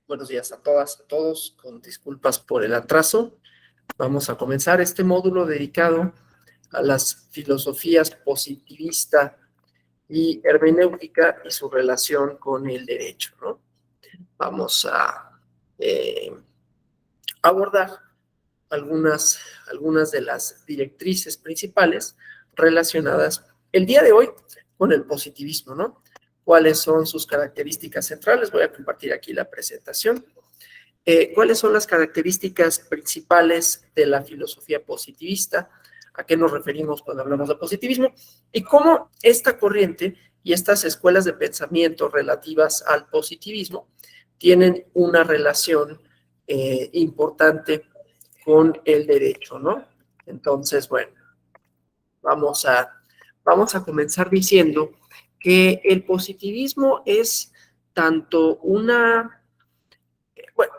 Buenos días a todas, a todos, con disculpas por el atraso. Vamos a comenzar este módulo dedicado a las filosofías positivista y hermenéutica y su relación con el derecho, ¿no? Vamos a abordar algunas de las directrices principales relacionadas el día de hoy con el positivismo, ¿no? ¿Cuáles son sus características centrales? Voy a compartir aquí la presentación. ¿Cuáles son las características principales de la filosofía positivista? ¿A qué nos referimos cuando hablamos de positivismo? Y cómo esta corriente y estas escuelas de pensamiento relativas al positivismo tienen una relación importante con el derecho, ¿no? Entonces, bueno, vamos a comenzar diciendo que el positivismo es tanto bueno,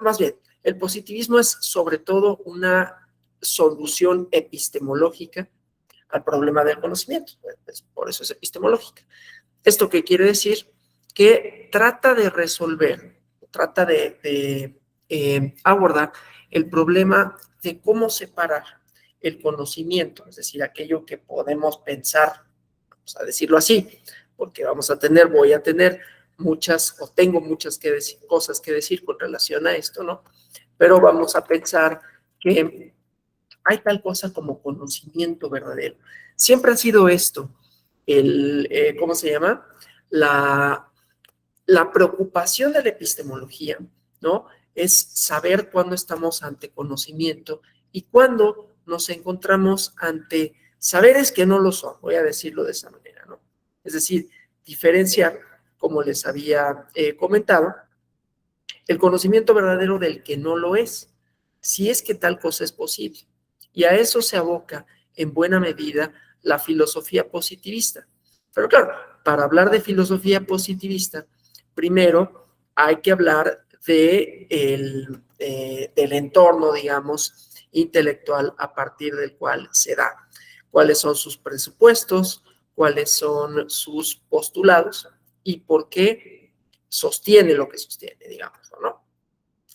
más bien, el positivismo es sobre todo una solución epistemológica al problema del conocimiento, pues por eso es epistemológica. ¿Esto qué quiere decir? Que trata de resolver, trata de abordar el problema de cómo separar el conocimiento, es decir, aquello que podemos pensar, vamos a decirlo así, porque voy a tener tengo muchas cosas que decir con relación a esto, ¿no? Pero vamos a pensar que hay tal cosa como conocimiento verdadero. Siempre ha sido esto, ¿cómo se llama? La preocupación de la epistemología, ¿no? Es saber cuándo estamos ante conocimiento y cuándo nos encontramos ante saberes que no lo son, voy a decirlo de esa manera, ¿no? Es decir, diferenciar, como les había comentado, el conocimiento verdadero del que no lo es, si es que tal cosa es posible. Y a eso se aboca en buena medida la filosofía positivista. Pero claro, para hablar de filosofía positivista, primero hay que hablar del entorno, digamos, intelectual a partir del cual se da. ¿Cuáles son sus presupuestos? ¿Cuáles son sus postulados? ¿Y por qué sostiene lo que sostiene, digamos, ¿no?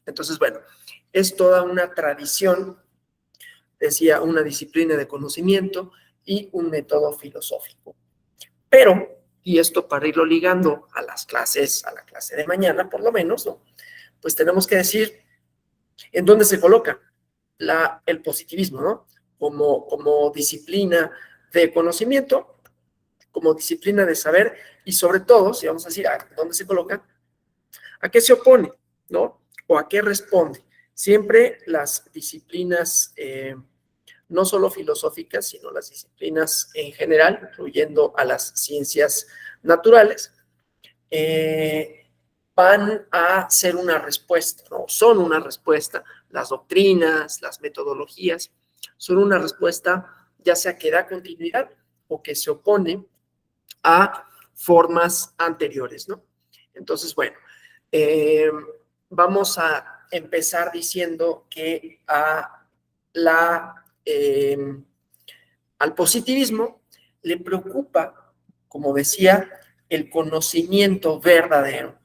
Entonces, bueno, es toda una tradición, decía, una disciplina de conocimiento y un método filosófico. Pero, y esto para irlo ligando a la clase de mañana, por lo menos, ¿no? Pues tenemos que decir en dónde se coloca el positivismo, ¿no? Como disciplina de conocimiento, como disciplina de saber y sobre todo, si vamos a decir dónde se coloca, ¿a qué se opone, no? ¿O a qué responde? Siempre las disciplinas, no solo filosóficas, sino las disciplinas en general, incluyendo a las ciencias naturales, van a ser una respuesta, ¿no? Son una respuesta. Las doctrinas, las metodologías, son una respuesta ya sea que da continuidad o que se opone a formas anteriores, ¿no? Entonces, bueno, vamos a empezar diciendo que al positivismo le preocupa, como decía, el conocimiento verdadero.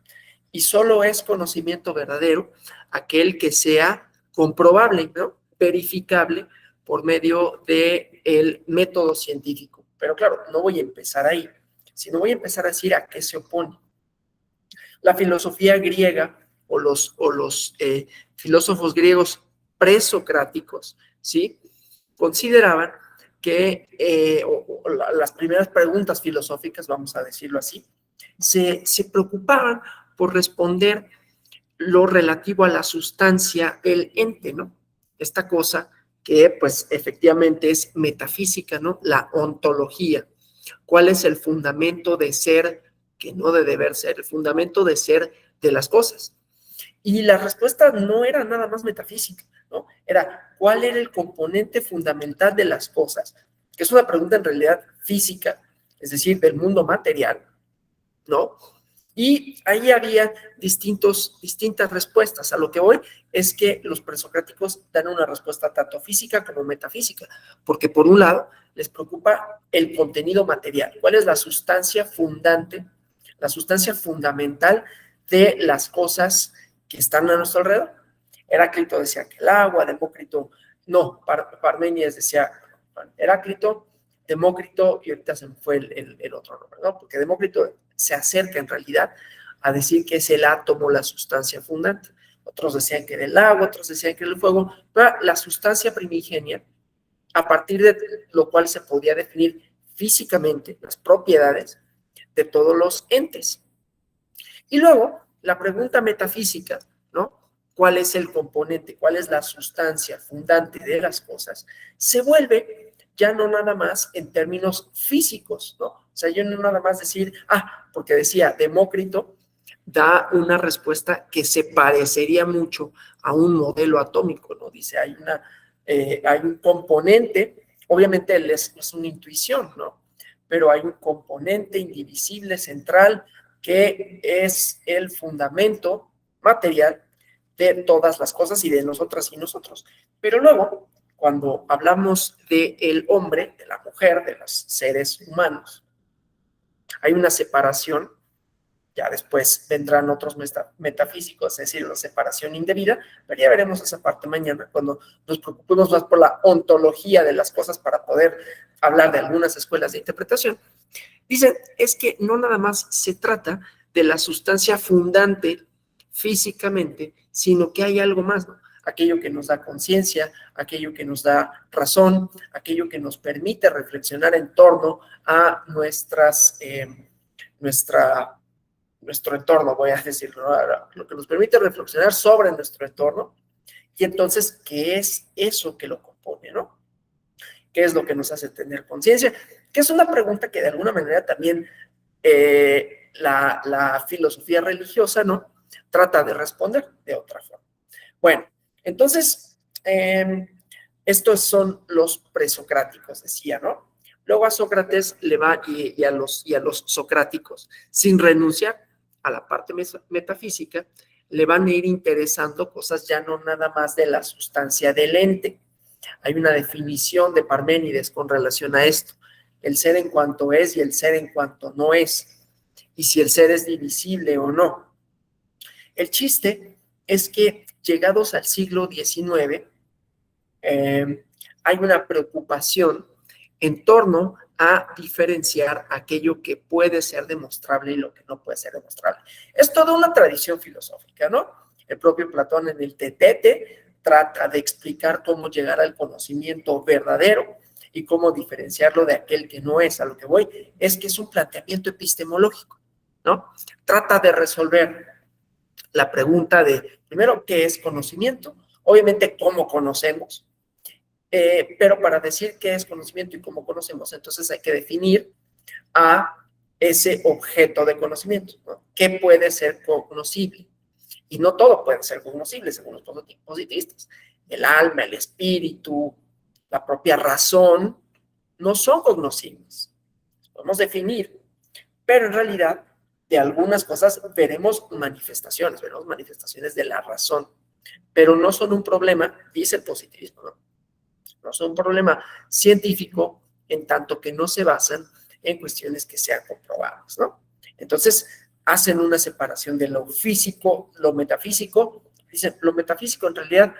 Y solo es conocimiento verdadero aquel que sea comprobable, ¿no? Verificable por medio del método científico. Pero claro, no voy a empezar ahí, sino voy a empezar a decir a qué se opone. La filosofía griega o los filósofos griegos presocráticos, ¿sí? Consideraban que las primeras preguntas filosóficas, vamos a decirlo así, se preocupaban por responder lo relativo a la sustancia del ente, ¿no? Esta cosa que, pues, efectivamente es metafísica, ¿no? La ontología. ¿Cuál es el fundamento de ser que no de deber ser? El fundamento de ser de las cosas. Y la respuesta no era nada más metafísica, ¿no? Era, ¿cuál era el componente fundamental de las cosas? Que es una pregunta en realidad física, es decir, del mundo material, ¿no? Y ahí había distintas respuestas. A lo que voy es que los presocráticos dan una respuesta tanto física como metafísica, porque por un lado les preocupa el contenido material. ¿Cuál es la sustancia fundante, la sustancia fundamental de las cosas que están a nuestro alrededor. Heráclito decía que el agua, Demócrito, no, Parménides decía Heráclito, Demócrito, y ahorita se me fue el otro nombre, ¿no? Porque Demócrito se acerca en realidad a decir que es el átomo la sustancia fundante. Otros decían que era el agua, otros decían que era el fuego, pero la sustancia primigenia, a partir de lo cual se podía definir físicamente las propiedades de todos los entes. Y luego, la pregunta metafísica, ¿no? ¿Cuál es el componente, cuál es la sustancia fundante de las cosas? Se vuelve ya no nada más en términos físicos, ¿no? O sea, yo no nada más decir, porque decía Demócrito, da una respuesta que se parecería mucho a un modelo atómico, ¿no? Dice, hay un componente, obviamente es una intuición, ¿no? Pero hay un componente indivisible, central, que es el fundamento material de todas las cosas y de nosotras y nosotros. Pero luego, cuando hablamos del hombre, de la mujer, de los seres humanos, hay una separación. Ya después vendrán otros metafísicos, es decir, la separación indebida, pero ya veremos esa parte mañana, cuando nos preocupemos más por la ontología de las cosas para poder hablar de algunas escuelas de interpretación. Dicen, es que no nada más se trata de la sustancia fundante físicamente, sino que hay algo más, ¿no? Aquello que nos da conciencia, aquello que nos da razón, aquello que nos permite reflexionar en torno a nuestro entorno, voy a decirlo, ¿no? Lo que nos permite reflexionar sobre nuestro entorno, y entonces, ¿qué es eso que lo compone, no? ¿Qué es lo que nos hace tener conciencia? Que es una pregunta que de alguna manera también la filosofía religiosa, ¿no? Trata de responder de otra forma. Bueno, entonces, estos son los presocráticos, decía, ¿no? Luego a Sócrates le va y a los socráticos, sin renunciar a la parte metafísica, le van a ir interesando cosas ya no nada más de la sustancia del ente. Hay una definición de Parménides con relación a esto: el ser en cuanto es y el ser en cuanto no es, y si el ser es divisible o no. El chiste es que llegados al siglo XIX, hay una preocupación en torno a diferenciar aquello que puede ser demostrable y lo que no puede ser demostrable. Es toda una tradición filosófica, ¿no? El propio Platón en el Tetete trata de explicar cómo llegar al conocimiento verdadero y cómo diferenciarlo de aquel que no es. A lo que voy es que es un planteamiento epistemológico, ¿no? Trata de resolver la pregunta de, primero, ¿qué es conocimiento? Obviamente, ¿cómo conocemos? Pero para decir qué es conocimiento y cómo conocemos, entonces hay que definir a ese objeto de conocimiento, ¿no? ¿Qué puede ser conocible? Y no todo puede ser conocible, según los positivistas. El alma, el espíritu, la propia razón, no son cognoscibles. Podemos definir, pero en realidad de algunas cosas veremos manifestaciones de la razón, pero no son un problema, dice el positivismo, ¿no? No son un problema científico en tanto que no se basan en cuestiones que sean comprobadas, ¿no? Entonces, hacen una separación de lo físico, lo metafísico. Dicen, lo metafísico en realidad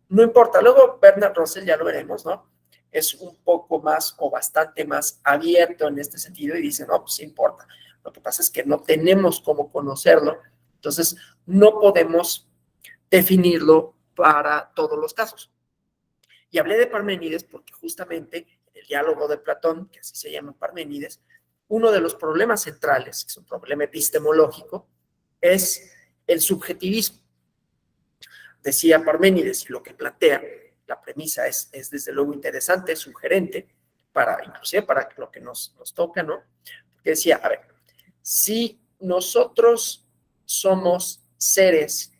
no importa. Luego Bernard Russell, ya lo veremos, ¿no? Es un poco más o bastante más abierto en este sentido y dice, no, pues sí importa. Lo que pasa es que no tenemos cómo conocerlo, entonces no podemos definirlo para todos los casos. Y hablé de Parménides porque justamente en el diálogo de Platón, que así se llama Parménides, uno de los problemas centrales, que es un problema epistemológico, es el subjetivismo. Decía Parménides, y lo que plantea, la premisa es desde luego interesante, sugerente, inclusive para lo que nos toca, ¿no? Porque decía, a ver, si nosotros somos seres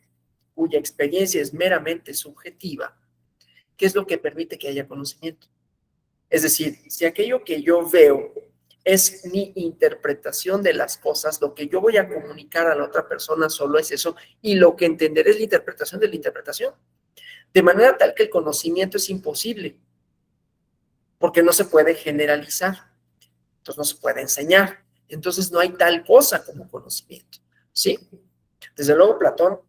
cuya experiencia es meramente subjetiva, ¿qué es lo que permite que haya conocimiento? Es decir, si aquello que yo veo es mi interpretación de las cosas, lo que yo voy a comunicar a la otra persona solo es eso, y lo que entender es la interpretación de la interpretación. De manera tal que el conocimiento es imposible, porque no se puede generalizar, entonces no se puede enseñar, entonces no hay tal cosa como conocimiento, ¿sí? Desde luego Platón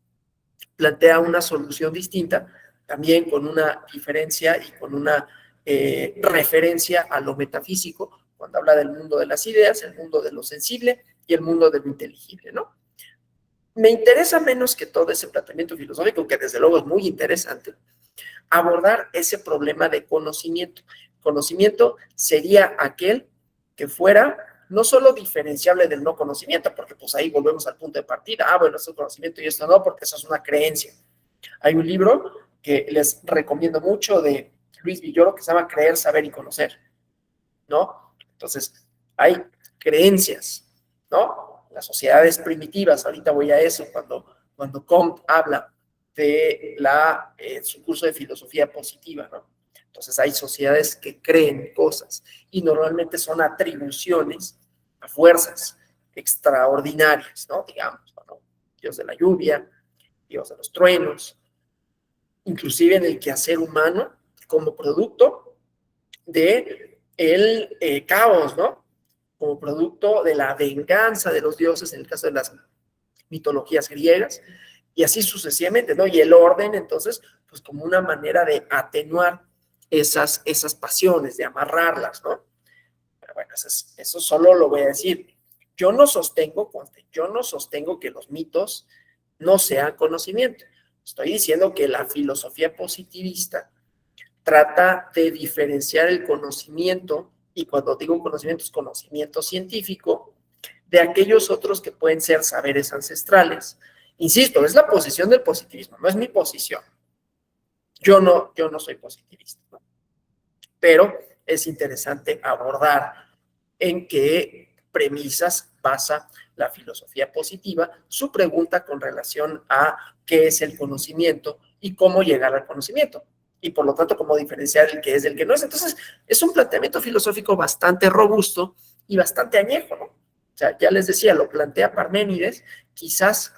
plantea una solución distinta, también con una diferencia y con una referencia a lo metafísico, cuando habla del mundo de las ideas, el mundo de lo sensible y el mundo de lo inteligible, ¿no? Me interesa menos que todo ese planteamiento filosófico, que desde luego es muy interesante, abordar ese problema de conocimiento. Conocimiento sería aquel que fuera no solo diferenciable del no conocimiento, porque pues ahí volvemos al punto de partida, bueno, esto es conocimiento y esto no, porque eso es una creencia. Hay un libro que les recomiendo mucho de Luis Villoro que se llama Creer, Saber y Conocer, ¿no? Entonces, hay creencias, ¿no? Las sociedades primitivas, ahorita voy a eso, cuando Comte habla de su curso de filosofía positiva, ¿no? Entonces hay sociedades que creen cosas y normalmente son atribuciones a fuerzas extraordinarias, ¿no? Digamos, ¿no? Dios de la lluvia, Dios de los truenos, inclusive en el quehacer humano como producto de el caos, ¿no? Como producto de la venganza de los dioses en el caso de las mitologías griegas, y así sucesivamente, ¿no? Y el orden, entonces, pues como una manera de atenuar esas pasiones, de amarrarlas, ¿no? Pero bueno, eso solo lo voy a decir. Yo no sostengo que los mitos no sean conocimiento. Estoy diciendo que la filosofía positivista trata de diferenciar el conocimiento, y cuando digo conocimiento es conocimiento científico, de aquellos otros que pueden ser saberes ancestrales. Insisto, es la posición del positivismo, no es mi posición. Yo no soy positivista, ¿no? Pero es interesante abordar en qué premisas basa la filosofía positiva su pregunta con relación a qué es el conocimiento y cómo llegar al conocimiento, y por lo tanto cómo diferenciar el que es del que no es. Entonces, es un planteamiento filosófico bastante robusto y bastante añejo, ¿no? O sea, ya les decía, lo plantea Parménides, quizás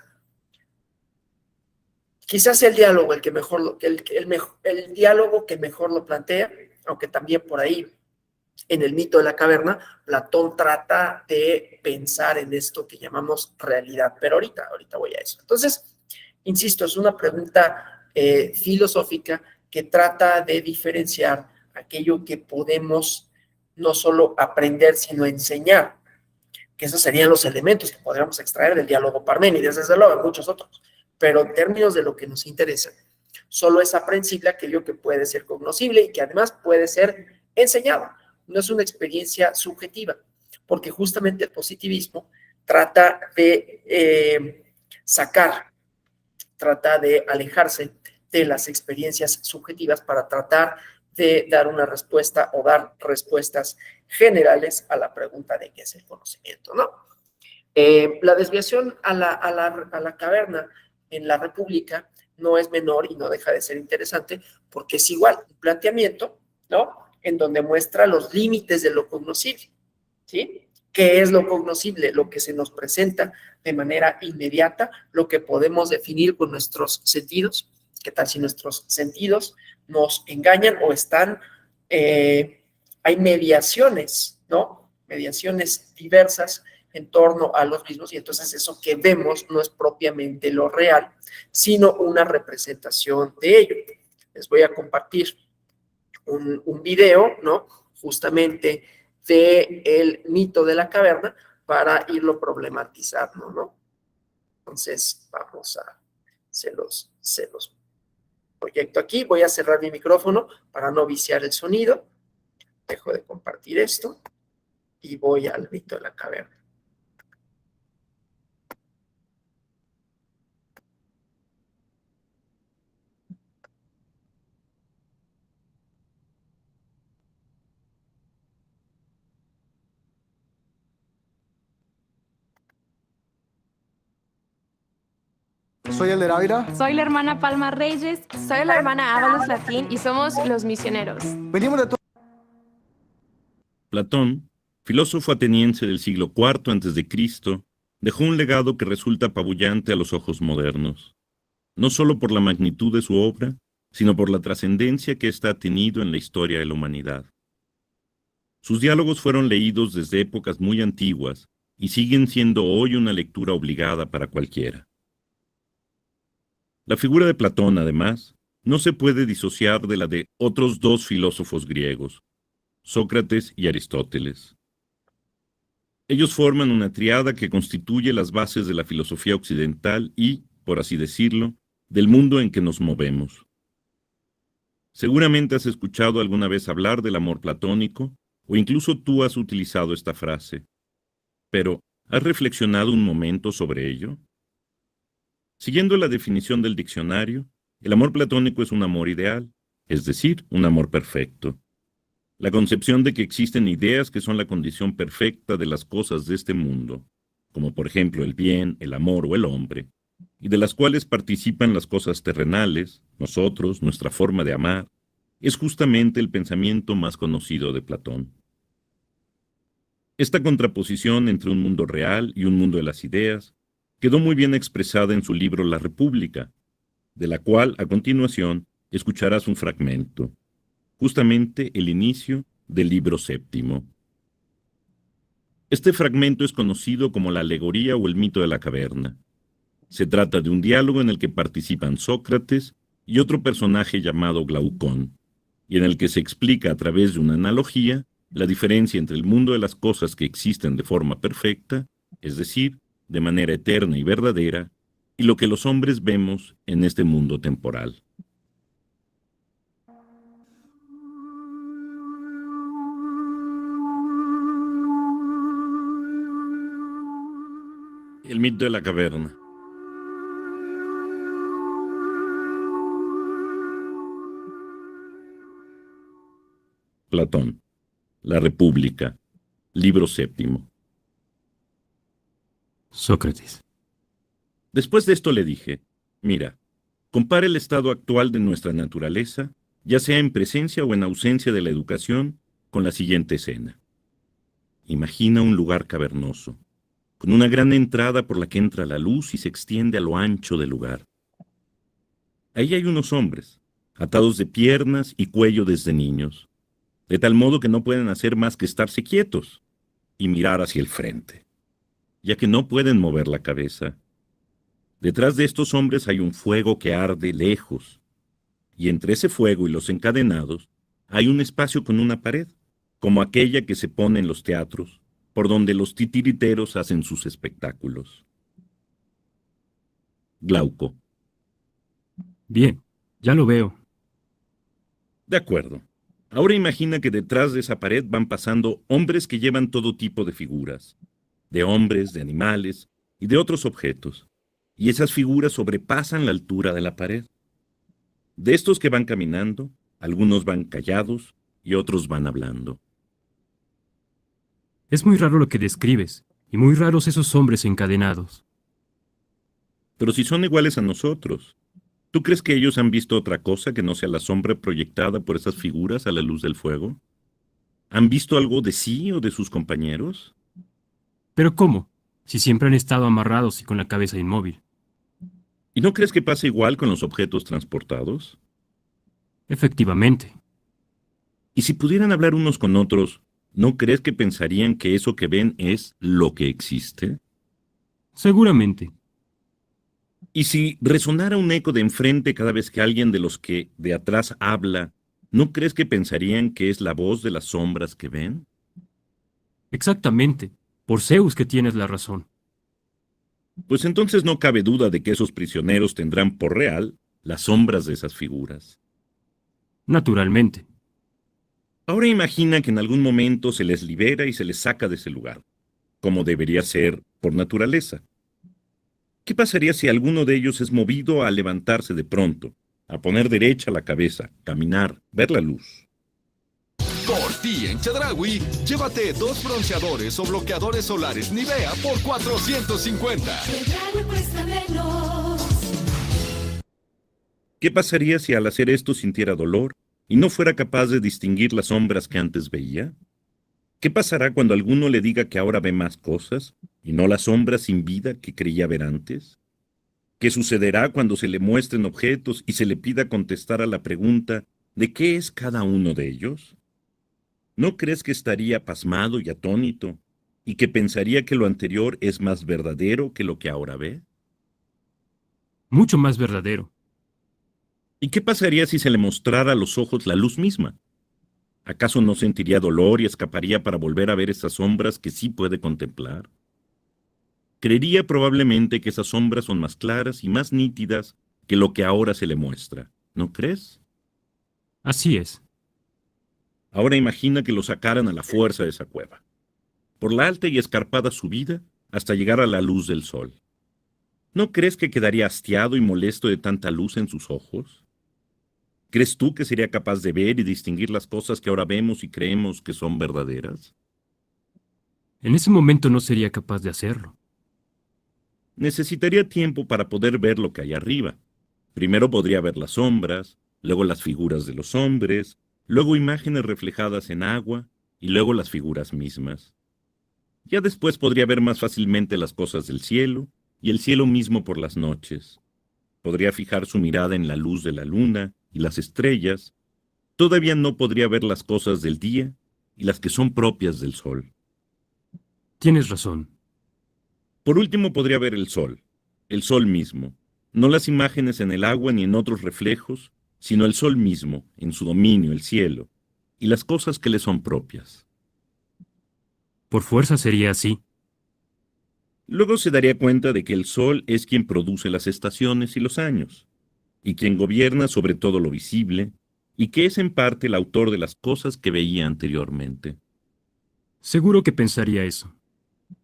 el diálogo el que mejor el diálogo que mejor lo plantea, aunque también por ahí en el mito de la caverna, Platón trata de pensar en esto que llamamos realidad, pero ahorita voy a eso. Entonces, insisto, es una pregunta filosófica que trata de diferenciar aquello que podemos no solo aprender, sino enseñar, que esos serían los elementos que podríamos extraer del diálogo Parménides, desde luego, muchos otros, pero en términos de lo que nos interesa, solo es aprensible aquello que puede ser cognoscible y que además puede ser enseñado. No es una experiencia subjetiva, porque justamente el positivismo trata de trata de alejarse de las experiencias subjetivas para tratar de dar una respuesta o dar respuestas generales a la pregunta de qué es el conocimiento, ¿no? La desviación a la caverna en la República no es menor y no deja de ser interesante porque es igual un planteamiento, ¿no? En donde muestra los límites de lo cognoscible, ¿sí? ¿Qué es lo cognoscible? Lo que se nos presenta de manera inmediata, lo que podemos definir con nuestros sentidos. ¿Qué tal si nuestros sentidos nos engañan o hay mediaciones, ¿no? Mediaciones diversas en torno a los mismos, y entonces eso que vemos no es propiamente lo real, sino una representación de ello. Les voy a compartir un video, ¿no? Justamente del mito de la caverna para irlo problematizando, ¿no? Entonces, se los proyecto aquí. Voy a cerrar mi micrófono para no viciar el sonido. Dejo de compartir esto y voy al mito de la caverna. Soy Elder Ávila. Soy la hermana Palma Reyes. Soy la hermana Ábalos Latín y somos los misioneros. Venimos de todo. Platón, filósofo ateniense del siglo IV a.C., dejó un legado que resulta apabullante a los ojos modernos, no solo por la magnitud de su obra, sino por la trascendencia que ésta ha tenido en la historia de la humanidad. Sus diálogos fueron leídos desde épocas muy antiguas y siguen siendo hoy una lectura obligada para cualquiera. La figura de Platón, además, no se puede disociar de la de otros dos filósofos griegos, Sócrates y Aristóteles. Ellos forman una triada que constituye las bases de la filosofía occidental y, por así decirlo, del mundo en que nos movemos. Seguramente has escuchado alguna vez hablar del amor platónico, o incluso tú has utilizado esta frase. Pero, ¿has reflexionado un momento sobre ello? Siguiendo la definición del diccionario, el amor platónico es un amor ideal, es decir, un amor perfecto. La concepción de que existen ideas que son la condición perfecta de las cosas de este mundo, como por ejemplo el bien, el amor o el hombre, y de las cuales participan las cosas terrenales, nosotros, nuestra forma de amar, es justamente el pensamiento más conocido de Platón. Esta contraposición entre un mundo real y un mundo de las ideas quedó muy bien expresada en su libro La República, de la cual, a continuación, escucharás un fragmento, justamente el inicio del libro séptimo. Este fragmento es conocido como la alegoría o el mito de la caverna. Se trata de un diálogo en el que participan Sócrates y otro personaje llamado Glaucón, y en el que se explica a través de una analogía la diferencia entre el mundo de las cosas que existen de forma perfecta, es decir, de manera eterna y verdadera, y lo que los hombres vemos en este mundo temporal. El mito de la caverna. Platón. La República. Libro séptimo. Sócrates. Después de esto le dije, mira, compara el estado actual de nuestra naturaleza, ya sea en presencia o en ausencia de la educación, con la siguiente escena. Imagina un lugar cavernoso, con una gran entrada por la que entra la luz y se extiende a lo ancho del lugar. Ahí hay unos hombres, atados de piernas y cuello desde niños, de tal modo que no pueden hacer más que estarse quietos y mirar hacia el frente, ya que no pueden mover la cabeza. Detrás de estos hombres hay un fuego que arde lejos, y entre ese fuego y los encadenados hay un espacio con una pared, como aquella que se pone en los teatros, por donde los titiriteros hacen sus espectáculos. Glauco. Bien, ya lo veo. De acuerdo. Ahora imagina que detrás de esa pared van pasando hombres que llevan todo tipo de figuras, de hombres, de animales y de otros objetos, y esas figuras sobrepasan la altura de la pared. De estos que van caminando, algunos van callados y otros van hablando. Es muy raro lo que describes, y muy raros esos hombres encadenados. Pero si son iguales a nosotros, ¿tú crees que ellos han visto otra cosa que no sea la sombra proyectada por esas figuras a la luz del fuego? ¿Han visto algo de sí o de sus compañeros? ¿Pero cómo? Si siempre han estado amarrados y con la cabeza inmóvil. ¿Y no crees que pasa igual con los objetos transportados? Efectivamente. Y si pudieran hablar unos con otros, ¿no crees que pensarían que eso que ven es lo que existe? Seguramente. Y si resonara un eco de enfrente cada vez que alguien de los que de atrás habla, ¿no crees que pensarían que es la voz de las sombras que ven? Exactamente. Por Zeus que tienes la razón. Pues entonces no cabe duda de que esos prisioneros tendrán por real las sombras de esas figuras. Naturalmente. Ahora imagina que en algún momento se les libera y se les saca de ese lugar, como debería ser por naturaleza. ¿Qué pasaría si alguno de ellos es movido a levantarse de pronto, a poner derecha la cabeza, caminar, ver la luz? Por ti en Chedraui, llévate 2 bronceadores o bloqueadores solares Nivea por $450. ¿Qué pasaría si al hacer esto sintiera dolor y no fuera capaz de distinguir las sombras que antes veía? ¿Qué pasará cuando alguno le diga que ahora ve más cosas y no las sombras sin vida que creía ver antes? ¿Qué sucederá cuando se le muestren objetos y se le pida contestar a la pregunta de qué es cada uno de ellos? ¿No crees que estaría pasmado y atónito y que pensaría que lo anterior es más verdadero que lo que ahora ve? Mucho más verdadero. ¿Y qué pasaría si se le mostrara a los ojos la luz misma? ¿Acaso no sentiría dolor y escaparía para volver a ver esas sombras que sí puede contemplar? Creería probablemente que esas sombras son más claras y más nítidas que lo que ahora se le muestra, ¿no crees? Así es. Ahora imagina que lo sacaran a la fuerza de esa cueva, por la alta y escarpada subida hasta llegar a la luz del sol. ¿No crees que quedaría hastiado y molesto de tanta luz en sus ojos? ¿Crees tú que sería capaz de ver y distinguir las cosas que ahora vemos y creemos que son verdaderas? En ese momento no sería capaz de hacerlo. Necesitaría tiempo para poder ver lo que hay arriba. Primero podría ver las sombras, luego las figuras de los hombres, luego imágenes reflejadas en agua y luego las figuras mismas. Ya después podría ver más fácilmente las cosas del cielo y el cielo mismo por las noches. Podría fijar su mirada en la luz de la luna y las estrellas. Todavía no podría ver las cosas del día y las que son propias del sol. Tienes razón. Por último podría ver el sol mismo, no las imágenes en el agua ni en otros reflejos, sino el sol mismo, en su dominio, el cielo, y las cosas que le son propias. Por fuerza sería así. Luego se daría cuenta de que el sol es quien produce las estaciones y los años, y quien gobierna sobre todo lo visible, y que es en parte el autor de las cosas que veía anteriormente. Seguro que pensaría eso.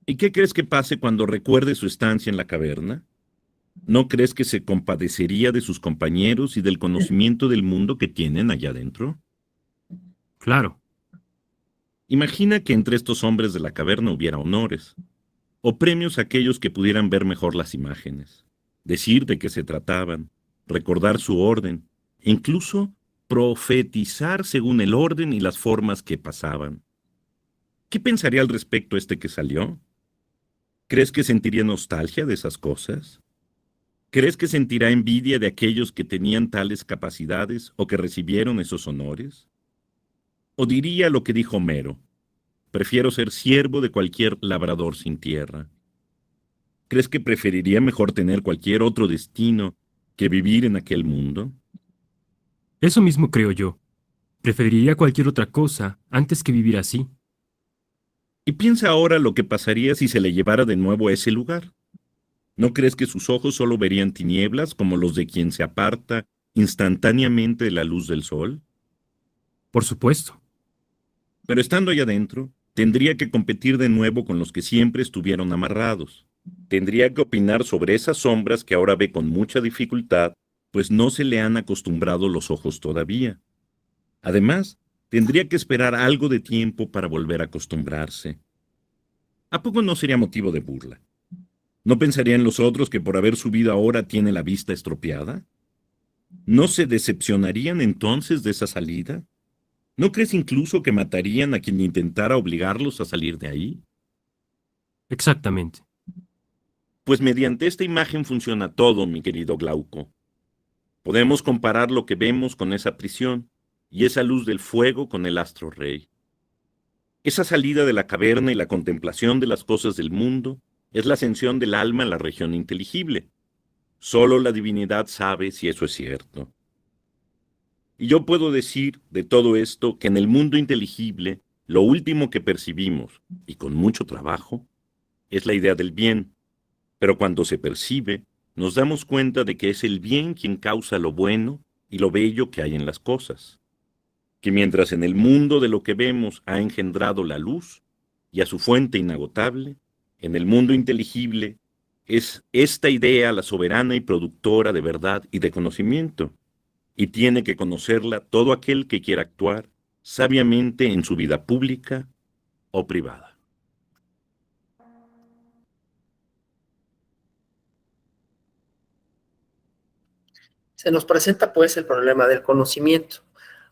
¿Y qué crees que pase cuando recuerde su estancia en la caverna? ¿No crees que se compadecería de sus compañeros y del conocimiento del mundo que tienen allá adentro? Claro. Imagina que entre estos hombres de la caverna hubiera honores, o premios a aquellos que pudieran ver mejor las imágenes, decir de qué se trataban, recordar su orden, e incluso profetizar según el orden y las formas que pasaban. ¿Qué pensaría al respecto este que salió? ¿Crees que sentiría nostalgia de esas cosas? ¿Crees que sentirá envidia de aquellos que tenían tales capacidades o que recibieron esos honores? ¿O diría lo que dijo Homero? Prefiero ser siervo de cualquier labrador sin tierra. ¿Crees que preferiría mejor tener cualquier otro destino que vivir en aquel mundo? Eso mismo creo yo. Preferiría cualquier otra cosa antes que vivir así. Y piensa ahora lo que pasaría si se le llevara de nuevo a ese lugar. ¿No crees que sus ojos solo verían tinieblas como los de quien se aparta instantáneamente de la luz del sol? Por supuesto. Pero estando allá adentro, tendría que competir de nuevo con los que siempre estuvieron amarrados. Tendría que opinar sobre esas sombras que ahora ve con mucha dificultad, pues no se le han acostumbrado los ojos todavía. Además, tendría que esperar algo de tiempo para volver a acostumbrarse. ¿A poco no sería motivo de burla? ¿No pensarían los otros que por haber subido ahora tiene la vista estropeada? ¿No se decepcionarían entonces de esa salida? ¿No crees incluso que matarían a quien intentara obligarlos a salir de ahí? Exactamente. Pues mediante esta imagen funciona todo, mi querido Glauco. Podemos comparar lo que vemos con esa prisión y esa luz del fuego con el astro rey. Esa salida de la caverna y la contemplación de las cosas del mundo es la ascensión del alma a la región inteligible. Solo la divinidad sabe si eso es cierto. Y yo puedo decir de todo esto que en el mundo inteligible lo último que percibimos, y con mucho trabajo, es la idea del bien. Pero cuando se percibe, nos damos cuenta de que es el bien quien causa lo bueno y lo bello que hay en las cosas. Que mientras en el mundo de lo que vemos ha engendrado la luz y a su fuente inagotable, en el mundo inteligible es esta idea la soberana y productora de verdad y de conocimiento, y tiene que conocerla todo aquel que quiera actuar sabiamente en su vida pública o privada. Se nos presenta pues el problema del conocimiento,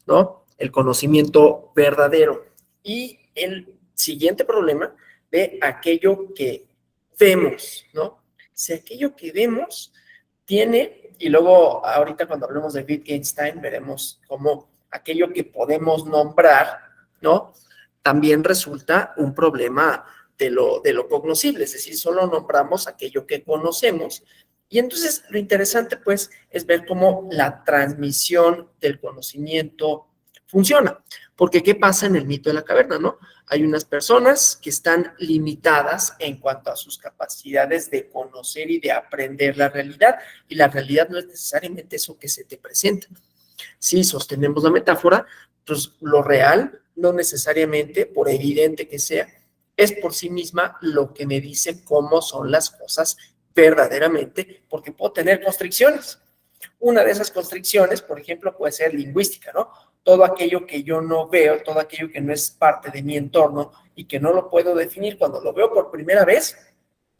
¿no? El conocimiento verdadero. Y el siguiente problema de aquello que vemos, ¿no? Si aquello que vemos tiene, y luego ahorita cuando hablemos de Wittgenstein veremos cómo aquello que podemos nombrar, ¿no? También resulta un problema de lo cognoscible, es decir, solo nombramos aquello que conocemos Y entonces lo interesante, pues, es ver cómo la transmisión del conocimiento funciona. Porque, ¿qué pasa en el mito de la caverna, no? Hay unas personas que están limitadas en cuanto a sus capacidades de conocer y de aprender la realidad, y la realidad no es necesariamente eso que se te presenta. Si sostenemos la metáfora, pues lo real no necesariamente, por evidente que sea, es por sí misma lo que me dice cómo son las cosas verdaderamente, porque puedo tener constricciones. Una de esas constricciones, por ejemplo, puede ser lingüística, ¿no? Todo aquello que yo no veo, todo aquello que no es parte de mi entorno y que no lo puedo definir cuando lo veo por primera vez,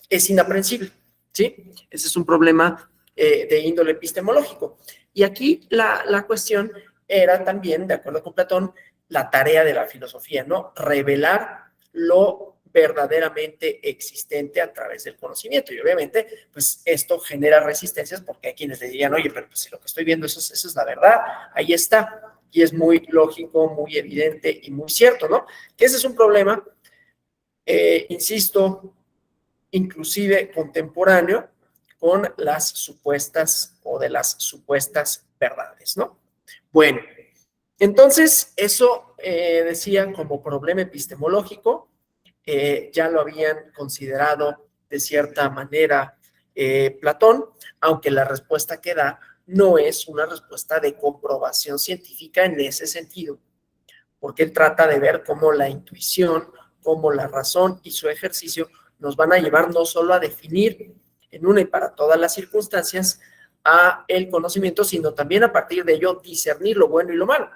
es inaprensible, ¿sí? Ese es un problema de índole epistemológico. Y aquí la cuestión era también, de acuerdo con Platón, la tarea de la filosofía, ¿no? Revelar lo verdaderamente existente a través del conocimiento. Y obviamente, pues esto genera resistencias porque hay quienes le dirían, oye, pero pues si lo que estoy viendo, eso es la verdad, ahí está. Y es muy lógico, muy evidente y muy cierto, ¿no? Que ese es un problema, insisto, inclusive contemporáneo, con las supuestas o de las supuestas verdades, ¿no? Bueno, entonces eso decía como problema epistemológico, ya lo habían considerado de cierta manera Platón, aunque la respuesta que da no es una respuesta de comprobación científica en ese sentido, porque él trata de ver cómo la intuición, cómo la razón y su ejercicio nos van a llevar no solo a definir en una y para todas las circunstancias a el conocimiento, sino también a partir de ello discernir lo bueno y lo malo,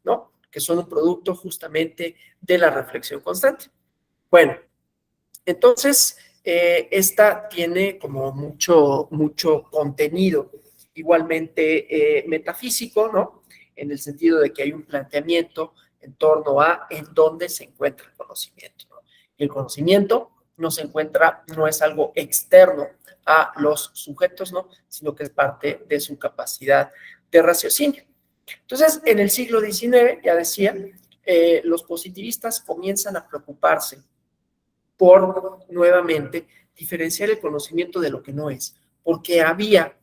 ¿no? Que son un producto justamente de la reflexión constante. Bueno, entonces, esta tiene como mucho contenido, igualmente metafísico, ¿no? En el sentido de que hay un planteamiento en torno a en dónde se encuentra el conocimiento, ¿no? Y el conocimiento no se encuentra, no es algo externo a los sujetos, ¿no? Sino que es parte de su capacidad de raciocinio. Entonces, en el siglo XIX, ya decía, los positivistas comienzan a preocuparse por, nuevamente, diferenciar el conocimiento de lo que no es, porque había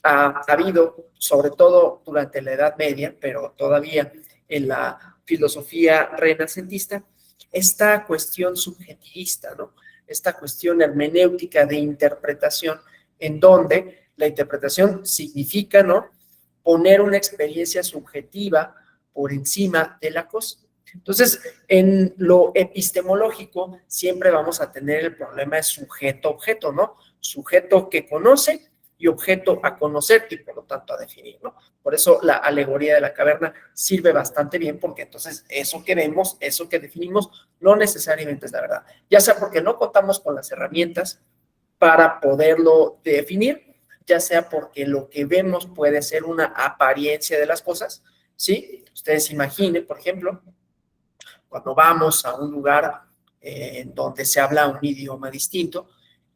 habido, sobre todo durante la Edad Media, pero todavía en la filosofía renacentista, esta cuestión subjetivista, ¿no? Esta cuestión hermenéutica de interpretación, en donde la interpretación significa, ¿no?, poner una experiencia subjetiva por encima de la cosa. Entonces, en lo epistemológico siempre vamos a tener el problema de sujeto-objeto, ¿no? Sujeto que conoce y objeto a conocer y por lo tanto a definir, ¿no? Por eso la alegoría de la caverna sirve bastante bien, porque entonces eso que vemos, eso que definimos, no necesariamente es la verdad. Ya sea porque no contamos con las herramientas para poderlo definir, ya sea porque lo que vemos puede ser una apariencia de las cosas, ¿sí? Ustedes imaginen, por ejemplo, cuando vamos a un lugar donde se habla un idioma distinto,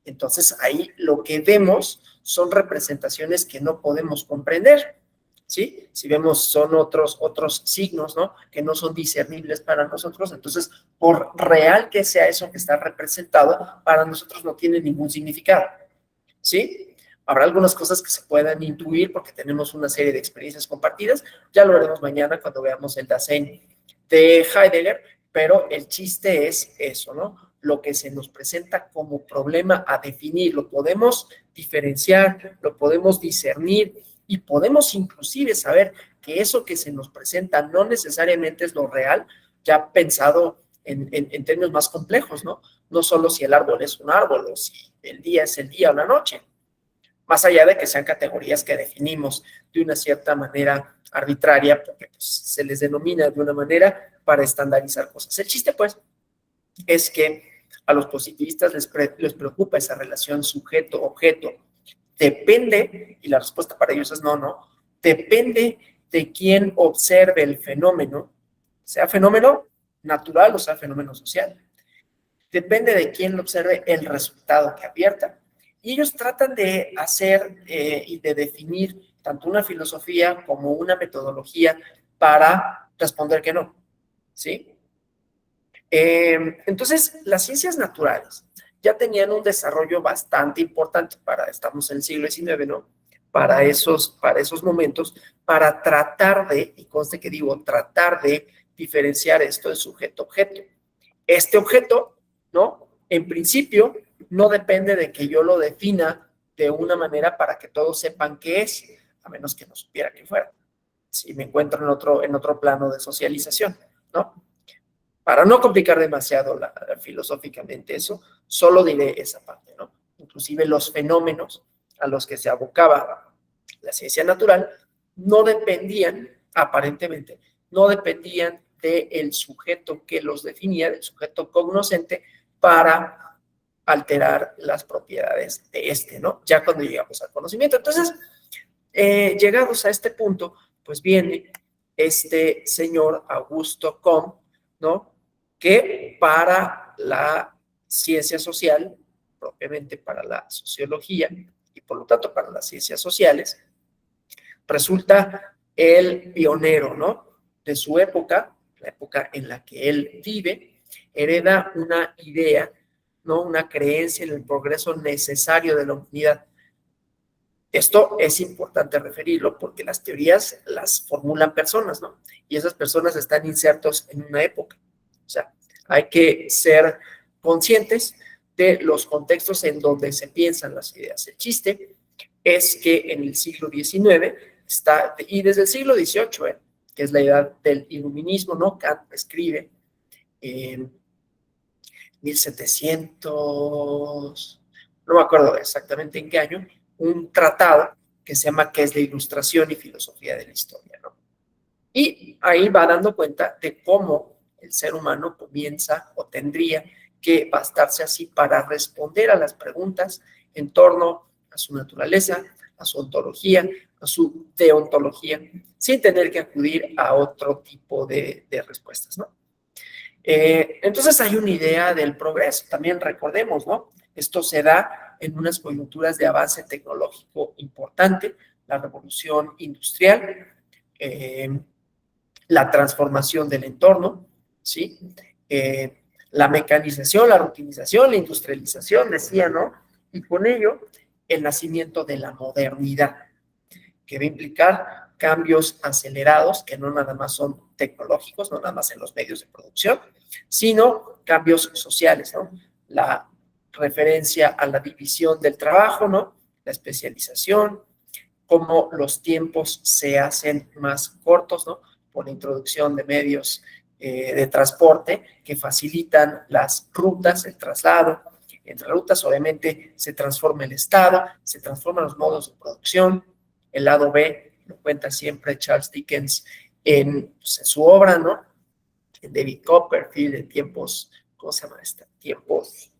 entonces ahí lo que vemos son representaciones que no podemos comprender, ¿sí? Si vemos son otros signos, ¿no?, que no son discernibles para nosotros, entonces por real que sea eso que está representado, para nosotros no tiene ningún significado, ¿sí? Habrá algunas cosas que se puedan intuir porque tenemos una serie de experiencias compartidas, ya lo veremos mañana cuando veamos el Dasein de Heidegger, pero el chiste es eso, ¿no? Lo que se nos presenta como problema a definir, lo podemos diferenciar, lo podemos discernir y podemos inclusive saber que eso que se nos presenta no necesariamente es lo real, ya pensado en términos más complejos, ¿no? No solo si el árbol es un árbol o si el día es el día o la noche, más allá de que sean categorías que definimos de una cierta manera arbitraria, porque pues, se les denomina de una manera para estandarizar cosas. El chiste, pues, es que a los positivistas les preocupa esa relación sujeto-objeto. Depende, y la respuesta para ellos es no, depende de quién observe el fenómeno, sea fenómeno natural o sea fenómeno social. Depende de quién observe el resultado que advierta. Y ellos tratan de hacer y de definir tanto una filosofía como una metodología para responder que no, ¿sí? Entonces, las ciencias naturales, ya tenían un desarrollo bastante importante estamos en el siglo XIX, ¿no? Para esos momentos, para tratar de, y conste que digo, tratar de diferenciar esto de sujeto-objeto. Este objeto, ¿no? En principio, no depende de que yo lo defina de una manera para que todos sepan qué es, a menos que no supiera qué fuera. Si me encuentro en otro plano de socialización, ¿no? Para no complicar demasiado filosóficamente eso, solo diré esa parte, ¿no? Inclusive los fenómenos a los que se abocaba la ciencia natural no dependían, aparentemente, no dependían del sujeto que los definía, del sujeto cognoscente, para alterar las propiedades de este, ¿no? Ya cuando llegamos al conocimiento. Entonces, llegados a este punto, pues viene este señor Augusto Comte, ¿no? Que para la ciencia social, propiamente para la sociología y por lo tanto para las ciencias sociales, resulta el pionero, ¿no? De su época, la época en la que él vive, hereda una idea, ¿no? Una creencia en el progreso necesario de la humanidad. Esto es importante referirlo porque las teorías las formulan personas, ¿no? Y esas personas están insertos en una época. O sea, hay que ser conscientes de los contextos en donde se piensan las ideas. El chiste es que en el siglo XIX está, y desde el siglo XVIII, que es la edad del iluminismo, ¿no? Kant escribe en 1700, no me acuerdo exactamente en qué año, un tratado que se llama ¿Qué es la Ilustración y Filosofía de la Historia?, ¿no? Y ahí va dando cuenta de cómo el ser humano comienza o tendría que bastarse así para responder a las preguntas en torno a su naturaleza, a su ontología, a su deontología, sin tener que acudir a otro tipo de respuestas, ¿no? Entonces hay una idea del progreso, también recordemos, ¿no? Esto se da en unas coyunturas de avance tecnológico importante, la revolución industrial, la transformación del entorno, ¿sí? La mecanización, la rutinización, la industrialización, decía, ¿no? Y con ello, el nacimiento de la modernidad, que va a implicar cambios acelerados, que no nada más son tecnológicos, no nada más en los medios de producción, sino cambios sociales, ¿no? La referencia a la división del trabajo, ¿no? La especialización, cómo los tiempos se hacen más cortos, ¿no? Por la introducción de medios de transporte que facilitan las rutas, el traslado. Entre rutas, obviamente, se transforma el estado, se transforman los modos de producción. El lado B lo cuenta siempre Charles Dickens en su obra, ¿no? En David Copperfield, en tiempos, ¿cómo se llama esta? Tiempos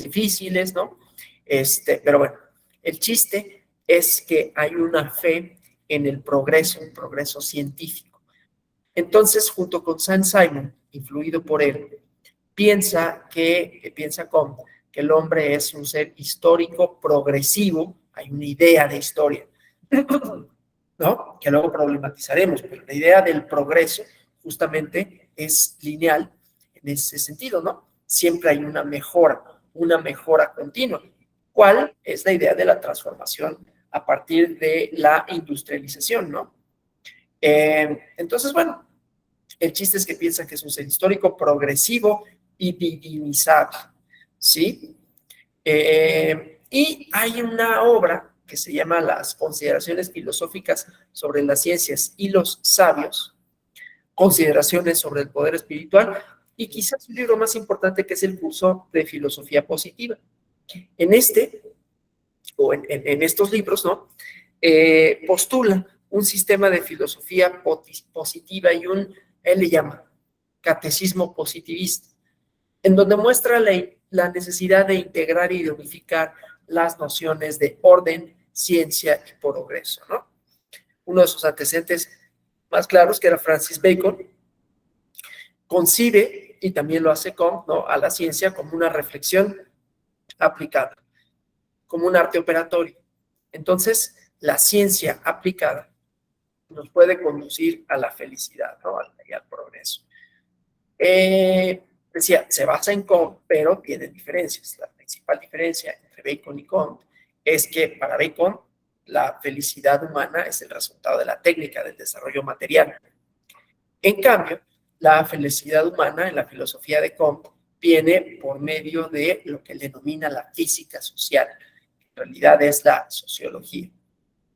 difíciles, ¿no? Pero bueno, el chiste es que hay una fe en el progreso, un progreso científico. Entonces, junto con Saint-Simon, influido por él, piensa como que el hombre es un ser histórico progresivo, hay una idea de historia, ¿no? Que luego problematizaremos, pero la idea del progreso justamente es lineal en ese sentido, ¿no? Siempre hay una mejora continua. ¿Cuál es la idea de la transformación a partir de la industrialización, ¿no? Entonces, bueno, el chiste es que piensa que es un ser histórico, progresivo y divinizable, ¿sí? Y hay una obra que se llama Las Consideraciones Filosóficas sobre las Ciencias y los Sabios, Consideraciones sobre el Poder Espiritual, y quizás un libro más importante que es el curso de Filosofía Positiva. En estos libros, ¿no? Postula un sistema de filosofía positiva y él le llama catecismo positivista, en donde muestra la necesidad de integrar y de unificar las nociones de orden, ciencia y progreso, ¿no? Uno de sus antecedentes más claros, que era Francis Bacon, concibe, y también lo hace ¿no? a la ciencia como una reflexión aplicada, como un arte operatorio. Entonces, la ciencia aplicada nos puede conducir a la felicidad, ¿no? Y al progreso. Decía, se basa en Comte, pero tiene diferencias. La principal diferencia entre Bacon y Comte es que para Bacon la felicidad humana es el resultado de la técnica del desarrollo material. En cambio, la felicidad humana en la filosofía de Comte viene por medio de lo que él denomina la física social. En realidad es la sociología,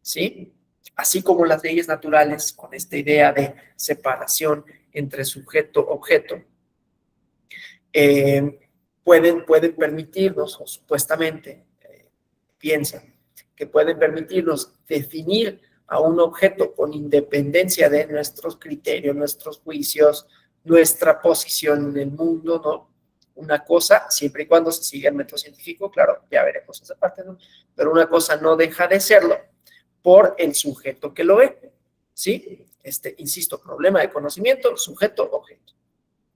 ¿sí? Así como las leyes naturales, con esta idea de separación entre sujeto-objeto, pueden permitirnos, o supuestamente piensan, que pueden permitirnos definir a un objeto con independencia de nuestros criterios, nuestros juicios, nuestra posición en el mundo, ¿no? Una cosa, siempre y cuando se siga el método científico, claro, ya veremos esa parte, ¿no? Pero una cosa no deja de serlo por el sujeto que lo ve, ¿sí? Insisto, problema de conocimiento, sujeto, objeto.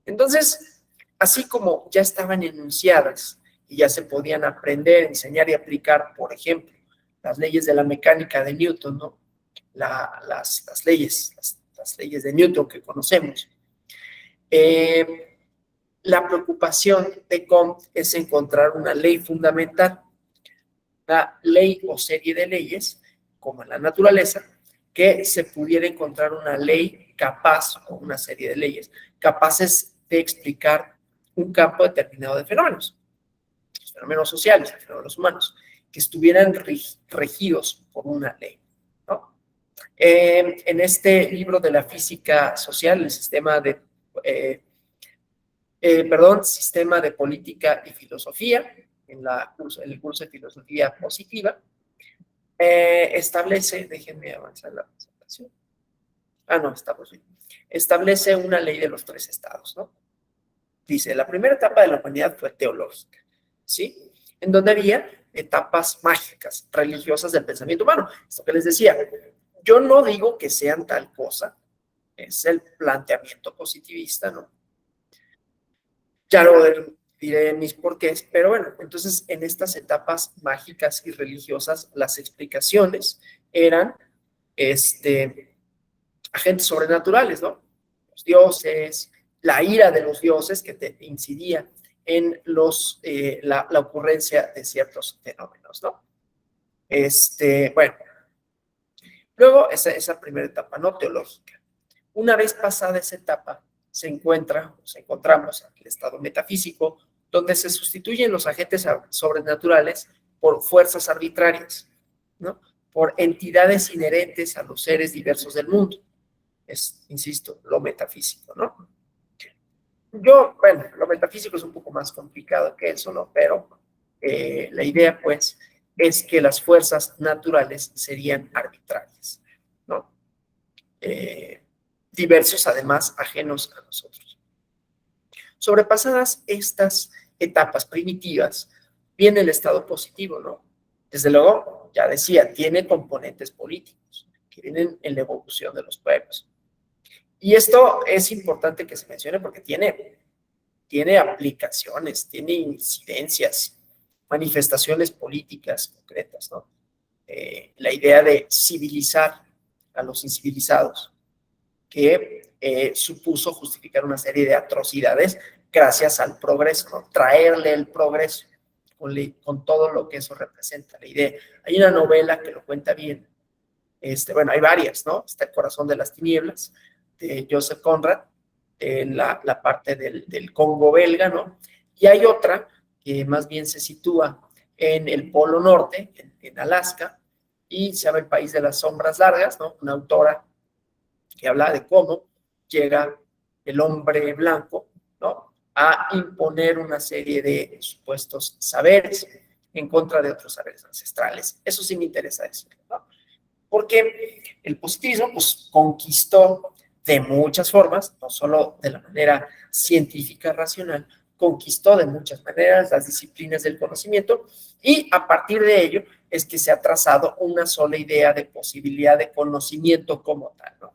Entonces, así como ya estaban enunciadas y ya se podían aprender, enseñar y aplicar, por ejemplo, las leyes de la mecánica de Newton, ¿no? Las leyes de Newton que conocemos. La preocupación de Comte es encontrar una ley fundamental, una ley o serie de leyes, como en la naturaleza, que se pudiera encontrar una ley capaz, o una serie de leyes, capaces de explicar un campo determinado de fenómenos, los fenómenos sociales, los fenómenos humanos, que estuvieran regidos por una ley, ¿no? En este libro de la física social, el sistema de Sistema de Política y Filosofía, en el curso de Filosofía Positiva, establece, déjenme avanzar la presentación. No, estamos bien. Establece una ley de los 3 estados, ¿no? Dice, la primera etapa de la humanidad fue teológica, ¿sí? En donde había etapas mágicas, religiosas del pensamiento humano. Esto que les decía, yo no digo que sean tal cosa, es el planteamiento positivista, ¿no? Ya lo diré mis porqués, pero bueno, entonces en estas etapas mágicas y religiosas, las explicaciones eran agentes sobrenaturales, ¿no? Los dioses, la ira de los dioses que te incidía en la ocurrencia de ciertos fenómenos, ¿no? Bueno, luego esa primera etapa, ¿no? Teológica. Una vez pasada esa etapa, encontramos el estado metafísico, donde se sustituyen los agentes sobrenaturales por fuerzas arbitrarias, ¿no? Por entidades inherentes a los seres diversos del mundo. Es, insisto, lo metafísico, ¿no? Bueno, lo metafísico es un poco más complicado que eso, ¿no? Pero la idea, pues, es que las fuerzas naturales serían arbitrarias, ¿no? Diversos, además, ajenos a nosotros. Sobrepasadas estas etapas primitivas, viene el estado positivo, ¿no? Desde luego, ya decía, tiene componentes políticos que vienen en la evolución de los pueblos. Y esto es importante que se mencione porque tiene aplicaciones, tiene incidencias, manifestaciones políticas concretas, ¿no? La idea de civilizar a los incivilizados, que supuso justificar una serie de atrocidades gracias al progreso, ¿no? Traerle el progreso con todo lo que eso representa, la idea. Hay una novela que lo cuenta bien, bueno, hay varias, ¿no? Está El corazón de las tinieblas, de Joseph Conrad, en la parte del Congo belga, ¿no? Y hay otra que más bien se sitúa en el Polo Norte, en Alaska, y se llama El país de las sombras largas, ¿no? Una autora que habla de cómo llega el hombre blanco, ¿no? A imponer una serie de supuestos saberes en contra de otros saberes ancestrales. Eso sí me interesa decirlo, ¿no? Porque el positivismo, pues, conquistó de muchas formas, no solo de la manera científica racional, conquistó de muchas maneras las disciplinas del conocimiento y a partir de ello es que se ha trazado una sola idea de posibilidad de conocimiento como tal, ¿no?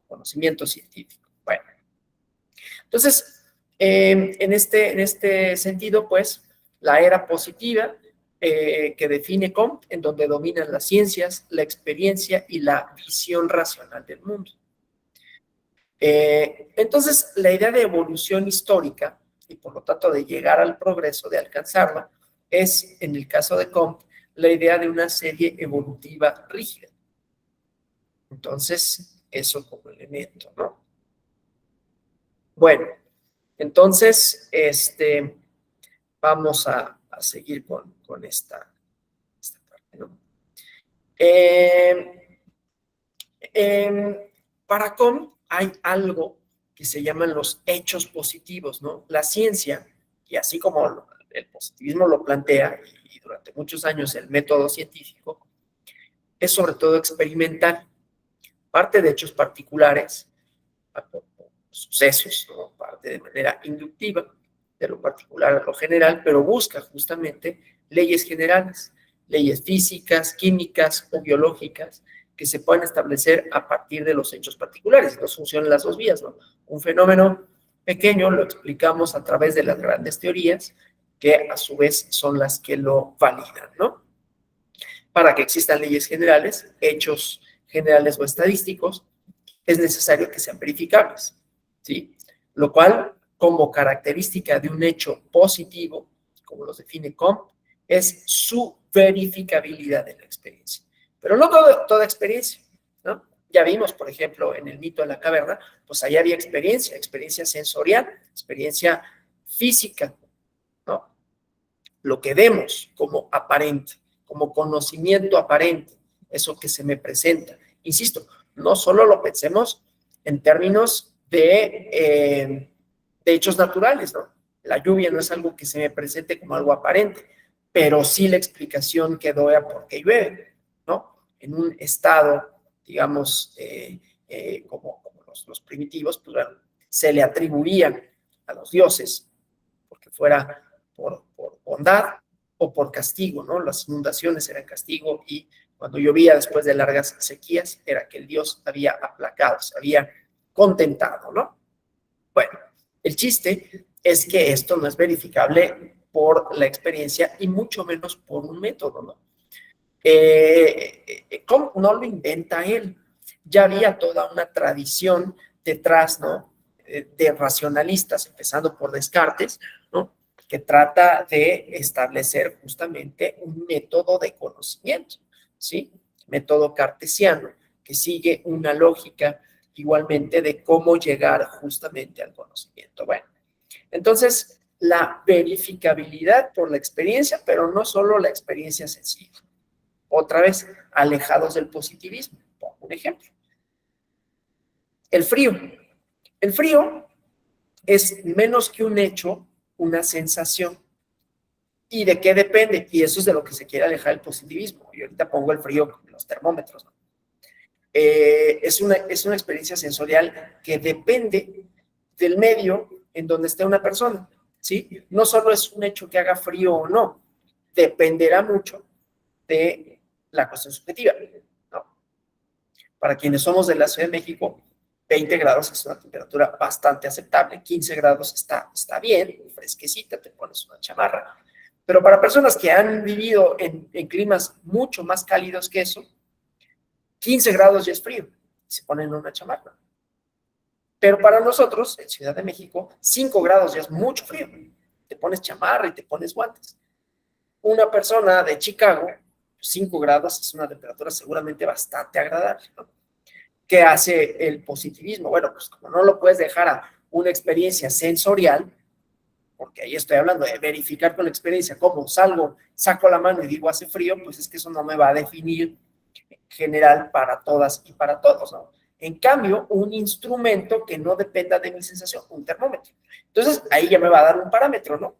Conocimiento científico. Bueno, entonces, en este sentido, pues, la era positiva que define Comte, en donde dominan las ciencias, la experiencia y la visión racional del mundo. Entonces, la idea de evolución histórica y por lo tanto de llegar al progreso, de alcanzarlo, es, en el caso de Comte, la idea de una serie evolutiva rígida. Entonces, eso como elemento, ¿no? Bueno, entonces, vamos a seguir con esta parte, ¿no? Para Comte hay algo que se llaman los hechos positivos, ¿no? La ciencia, y así como el positivismo lo plantea, y durante muchos años el método científico, es sobre todo experimental. Parte de hechos particulares, por sucesos, ¿no? Parte de manera inductiva, de lo particular a lo general, pero busca justamente leyes generales, leyes físicas, químicas o biológicas, que se puedan establecer a partir de los hechos particulares. Entonces funcionan las dos vías, ¿no? Un fenómeno pequeño lo explicamos a través de las grandes teorías, que a su vez son las que lo validan, ¿no? Para que existan leyes generales, hechos generales o estadísticos, es necesario que sean verificables, ¿sí? Lo cual, como característica de un hecho positivo, como los define Comte, es su verificabilidad en la experiencia. Pero no toda experiencia, ¿no? Ya vimos, por ejemplo, en el mito de la caverna, pues allá había experiencia sensorial, experiencia física, ¿no? Lo que vemos como aparente, como conocimiento aparente, eso que se me presenta. Insisto, no solo lo pensemos en términos de hechos naturales, ¿no? La lluvia no es algo que se me presente como algo aparente, pero sí la explicación que doy a por qué llueve, ¿no? En un estado, digamos, como los primitivos, pues bueno, se le atribuían a los dioses, porque fuera por bondad o por castigo, ¿no? Las inundaciones eran castigo y cuando llovía después de largas sequías era que el dios había aplacado, se había contentado, ¿no? Bueno, el chiste es que esto no es verificable por la experiencia y mucho menos por un método, ¿no? ¿Cómo no lo inventa él? Ya había toda una tradición detrás, ¿no? De racionalistas, empezando por Descartes, ¿no? Que trata de establecer justamente un método de conocimiento, ¿sí? Método cartesiano, que sigue una lógica igualmente de cómo llegar justamente al conocimiento. Bueno, entonces, la verificabilidad por la experiencia, pero no solo la experiencia sencilla. Otra vez, alejados del positivismo. Pongo un ejemplo. El frío. El frío es menos que un hecho, una sensación. ¿Y de qué depende? Y eso es de lo que se quiere alejar el positivismo. Y ahorita pongo el frío con los termómetros, ¿no? Es una experiencia sensorial que depende del medio en donde esté una persona, ¿sí? No solo es un hecho que haga frío o no, dependerá mucho de la cuestión subjetiva, ¿no? Para quienes somos de la Ciudad de México, 20 grados es una temperatura bastante aceptable, 15 grados está bien, fresquecita, te pones una chamarra. Pero para personas que han vivido en climas mucho más cálidos que eso, 15 grados ya es frío, se ponen una chamarra. Pero para nosotros, en Ciudad de México, 5 grados ya es mucho frío. Te pones chamarra y te pones guantes. Una persona de Chicago, 5 grados es una temperatura seguramente bastante agradable, ¿no? ¿Qué hace el positivismo? Bueno, pues como no lo puedes dejar a una experiencia sensorial, porque ahí estoy hablando de verificar con la experiencia cómo saco la mano y digo hace frío, pues es que eso no me va a definir en general para todas y para todos, ¿no? En cambio, un instrumento que no dependa de mi sensación, un termómetro. Entonces, ahí ya me va a dar un parámetro, ¿no?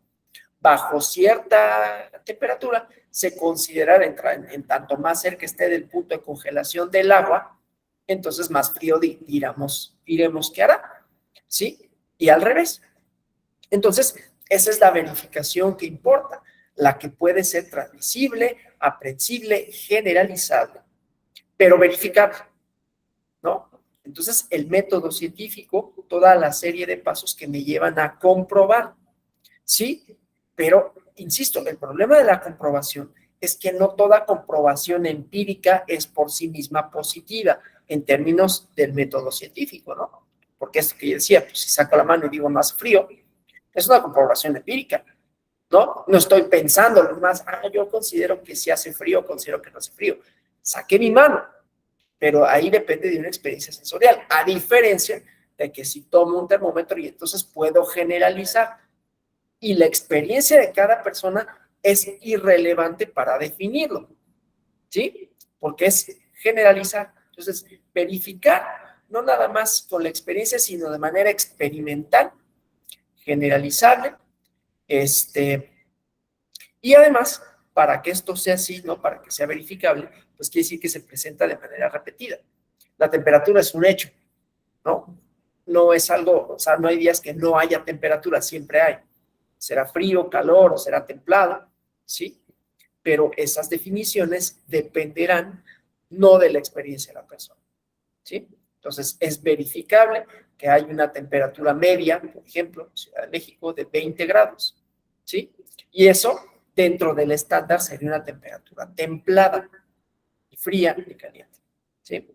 Bajo cierta temperatura, se considera en tanto más cerca esté del punto de congelación del agua, entonces más frío diremos que hará, ¿sí? Y al revés. Entonces, esa es la verificación que importa, la que puede ser transmisible, aprensible, generalizable, pero verificable, ¿no? Entonces, el método científico, toda la serie de pasos que me llevan a comprobar, ¿sí? Pero, insisto, el problema de la comprobación es que no toda comprobación empírica es por sí misma positiva en términos del método científico, ¿no? Porque esto que yo decía, pues si saco la mano y digo más frío, Es una comprobación empírica, ¿no? No estoy pensando más, yo considero que si hace frío, considero que no hace frío. Saqué mi mano, pero ahí depende de una experiencia sensorial, a diferencia de que si tomo un termómetro y entonces puedo generalizar. Y la experiencia de cada persona es irrelevante para definirlo, ¿sí? Porque es generalizar. Entonces, verificar, no nada más con la experiencia, sino de manera experimental, generalizable, y además, para que esto sea así, ¿no? Para que sea verificable, pues quiere decir que se presenta de manera repetida. La temperatura es un hecho, ¿no? No es algo, o sea, no hay días que no haya temperatura, siempre hay. Será frío, calor o será templado, ¿sí? Pero esas definiciones dependerán no de la experiencia de la persona, ¿sí? Entonces, es verificable que hay una temperatura media, por ejemplo, en Ciudad de México, de 20 grados, ¿sí? Y eso, dentro del estándar, sería una temperatura templada, ni fría ni caliente, ¿sí?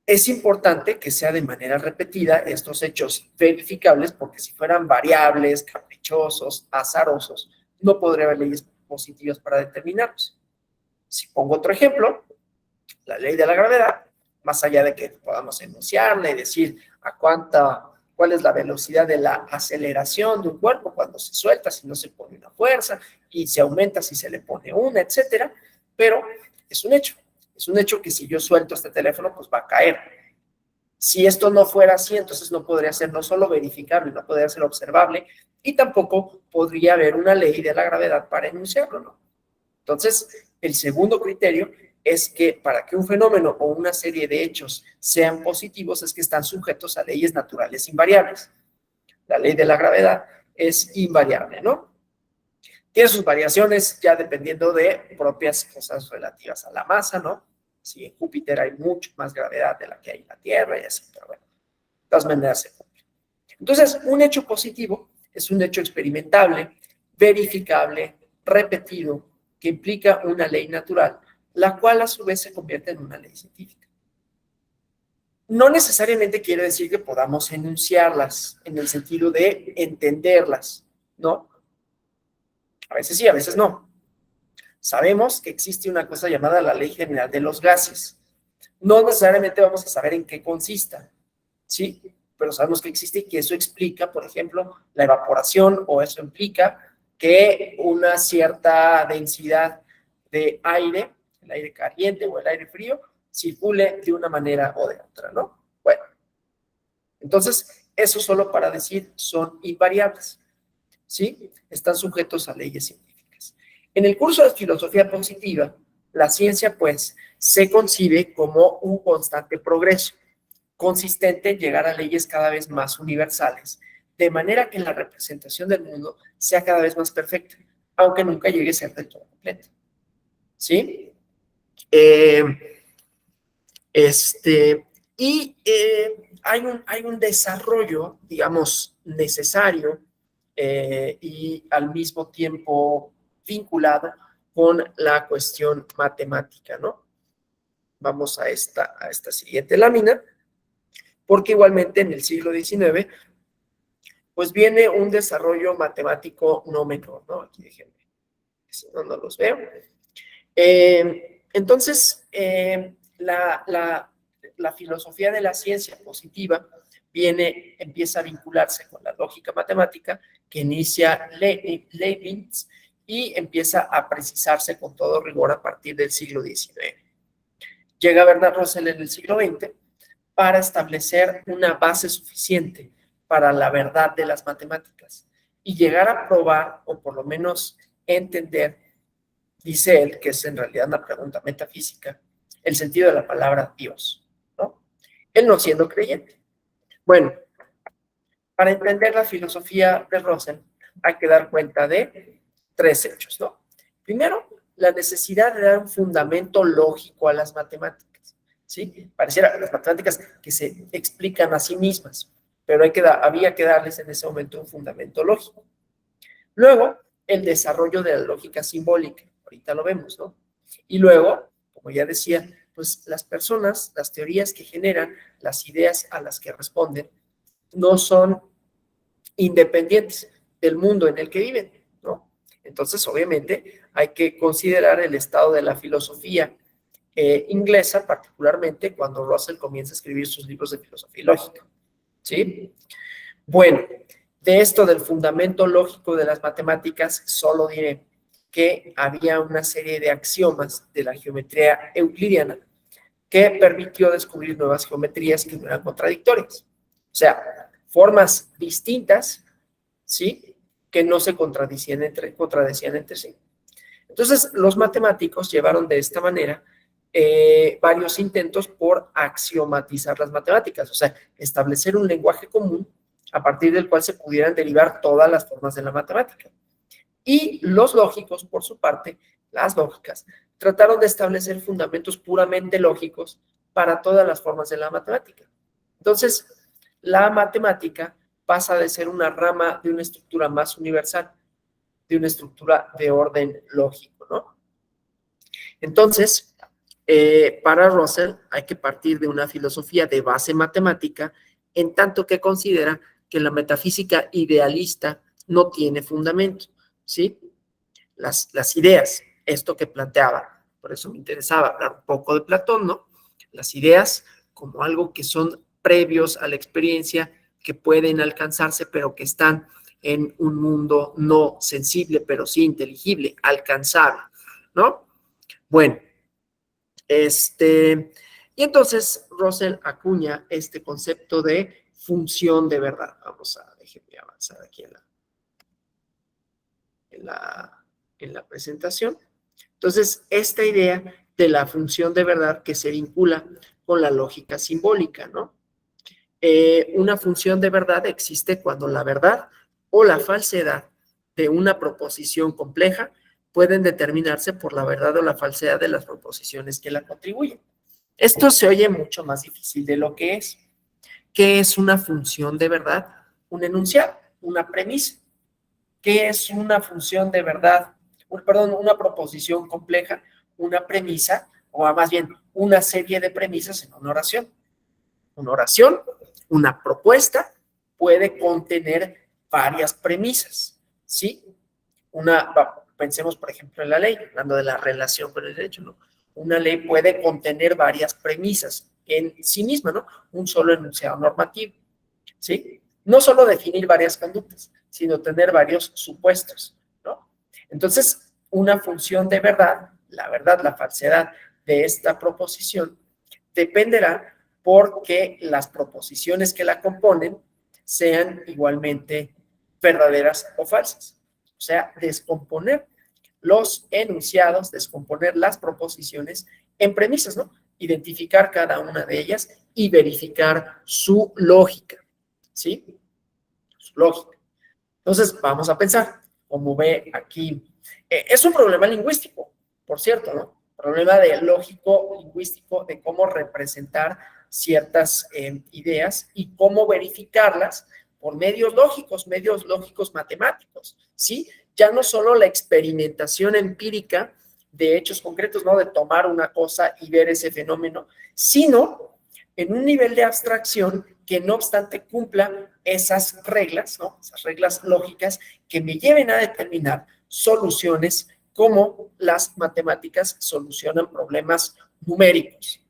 Es importante que sea de manera repetida estos hechos verificables, porque si fueran variables, caprichosos, azarosos, no podría haber leyes positivas para determinarlos. Si pongo otro ejemplo, la ley de la gravedad, más allá de que podamos enunciarla y decir cuál es la velocidad de la aceleración de un cuerpo cuando se suelta, si no se pone una fuerza, y se aumenta si se le pone una, etcétera, pero es un hecho. Es un hecho que si yo suelto este teléfono, pues va a caer. Si esto no fuera así, entonces no podría ser no solo verificable, no podría ser observable, y tampoco podría haber una ley de la gravedad para enunciarlo, ¿no? Entonces, el segundo criterio es que para que un fenómeno o una serie de hechos sean positivos es que están sujetos a leyes naturales invariables. La ley de la gravedad es invariable, ¿no? Tiene sus variaciones ya dependiendo de propias cosas relativas a la masa, ¿no? Si en Júpiter hay mucho más gravedad de la que hay en la Tierra y así, pero bueno, de todas maneras se cumple. Entonces, un hecho positivo es un hecho experimentable, verificable, repetido, que implica una ley natural, la cual a su vez se convierte en una ley científica. No necesariamente quiere decir que podamos enunciarlas en el sentido de entenderlas, ¿no? A veces sí, a veces no. Sabemos que existe una cosa llamada la Ley General de los Gases. No necesariamente vamos a saber en qué consista, ¿sí? Pero sabemos que existe y que eso explica, por ejemplo, la evaporación, o eso implica que una cierta densidad de aire, el aire caliente o el aire frío, circule de una manera o de otra, ¿no? Bueno, entonces, eso solo para decir son invariables, ¿sí? Están sujetos a leyes científicas. En el curso de filosofía positiva, la ciencia, pues, se concibe como un constante progreso, consistente en llegar a leyes cada vez más universales, de manera que la representación del mundo sea cada vez más perfecta, aunque nunca llegue a ser del todo completa, ¿sí? Hay un desarrollo, digamos, necesario y al mismo tiempo vinculado con la cuestión matemática, ¿no? Vamos a esta siguiente lámina, porque igualmente en el siglo XIX, pues viene un desarrollo matemático no menor, ¿no? Aquí déjenme, si no los veo. Entonces, la filosofía de la ciencia positiva empieza a vincularse con la lógica matemática que inicia Leibniz y empieza a precisarse con todo rigor a partir del siglo XIX. Llega Bernard Russell en el siglo XX para establecer una base suficiente para la verdad de las matemáticas y llegar a probar, o por lo menos entender, dice él, que es en realidad una pregunta metafísica, el sentido de la palabra Dios, ¿no? Él no siendo creyente. Bueno, para entender la filosofía de Russell hay que dar cuenta de tres hechos, ¿no? Primero, la necesidad de dar un fundamento lógico a las matemáticas, ¿sí? Pareciera las matemáticas que se explican a sí mismas, pero había que darles en ese momento un fundamento lógico. Luego, el desarrollo de la lógica simbólica, ahorita lo vemos, ¿no? Y luego, como ya decía, pues las personas, las teorías que generan, las ideas a las que responden, no son independientes del mundo en el que viven, ¿no? Entonces, obviamente, hay que considerar el estado de la filosofía inglesa, particularmente cuando Russell comienza a escribir sus libros de filosofía y lógica, ¿sí? Bueno, de esto del fundamento lógico de las matemáticas, solo diré que había una serie de axiomas de la geometría euclidiana que permitió descubrir nuevas geometrías que no eran contradictorias. O sea, formas distintas, ¿sí? Que no se contradecían entre sí. Entonces, los matemáticos llevaron de esta manera varios intentos por axiomatizar las matemáticas, o sea, establecer un lenguaje común a partir del cual se pudieran derivar todas las formas de la matemática. Y los lógicos, por su parte, las lógicas, trataron de establecer fundamentos puramente lógicos para todas las formas de la matemática. Entonces, la matemática pasa de ser una rama de una estructura más universal, de una estructura de orden lógico, ¿no? Entonces, para Russell hay que partir de una filosofía de base matemática, en tanto que considera que la metafísica idealista no tiene fundamento, ¿sí? Las ideas, esto que planteaba, por eso me interesaba hablar un poco de Platón, ¿no? Las ideas como algo que son previos a la experiencia, que pueden alcanzarse, pero que están en un mundo no sensible, pero sí inteligible, alcanzable, ¿no? Bueno, y entonces Russell acuña este concepto de función de verdad. Déjenme avanzar aquí en la presentación. Entonces, esta idea de la función de verdad que se vincula con la lógica simbólica, ¿no? Una función de verdad existe cuando la verdad o la falsedad de una proposición compleja pueden determinarse por la verdad o la falsedad de las proposiciones que la contribuyen. Esto se oye mucho más difícil de lo que es. ¿Qué es una función de verdad? Un enunciado, una premisa. ¿Qué es una función de verdad? Una proposición compleja, una premisa, o más bien una serie de premisas en una oración. Una oración, una propuesta, puede contener varias premisas, ¿sí? Pensemos, por ejemplo, en la ley, hablando de la relación con el derecho, ¿no? Una ley puede contener varias premisas en sí misma, ¿no? Un solo enunciado normativo, ¿sí? No solo definir varias conductas, sino tener varios supuestos, ¿no? Entonces, una función de verdad, la falsedad de esta proposición, dependerá porque las proposiciones que la componen sean igualmente verdaderas o falsas. O sea, descomponer los enunciados, descomponer las proposiciones en premisas, ¿no? Identificar cada una de ellas y verificar su lógica, ¿sí? Su lógica. Entonces, vamos a pensar, como ve aquí, es un problema lingüístico, por cierto, ¿no? Problema de lógico-lingüístico, de cómo representar ciertas ideas y cómo verificarlas por medios lógicos matemáticos, ¿sí? Ya no solo la experimentación empírica de hechos concretos, ¿no? De tomar una cosa y ver ese fenómeno, sino en un nivel de abstracción que no obstante cumpla esas reglas, ¿no? Esas reglas lógicas que me lleven a determinar soluciones como las matemáticas solucionan problemas numéricos,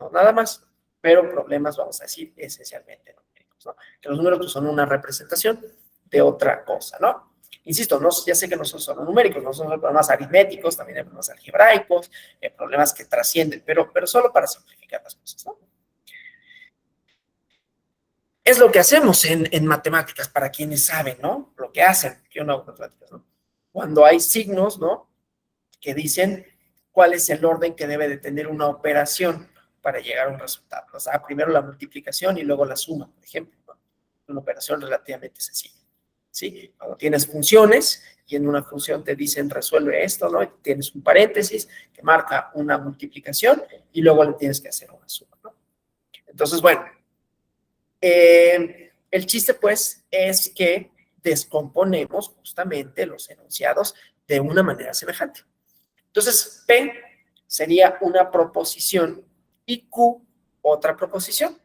no nada más, pero problemas, vamos a decir, esencialmente numéricos, ¿no? Que los números pues, son una representación de otra cosa, ¿no? Insisto, ya sé que no son solo numéricos, no son solo problemas aritméticos, también hay problemas algebraicos, problemas que trascienden, pero solo para simplificar las cosas, ¿no? Es lo que hacemos en matemáticas, para quienes saben, ¿no? Lo que hacen, yo no hago matemáticas, ¿no? Cuando hay signos, ¿no? Que dicen cuál es el orden que debe de tener una operación para llegar a un resultado. O sea, primero la multiplicación y luego la suma, por ejemplo, ¿no? Una operación relativamente sencilla, ¿sí? Cuando tienes funciones y en una función te dicen resuelve esto, ¿no? Y tienes un paréntesis que marca una multiplicación y luego le tienes que hacer una suma, ¿no? Entonces, bueno, el chiste, pues, es que descomponemos justamente los enunciados de una manera semejante. Entonces, P sería una proposición y Q otra proposición.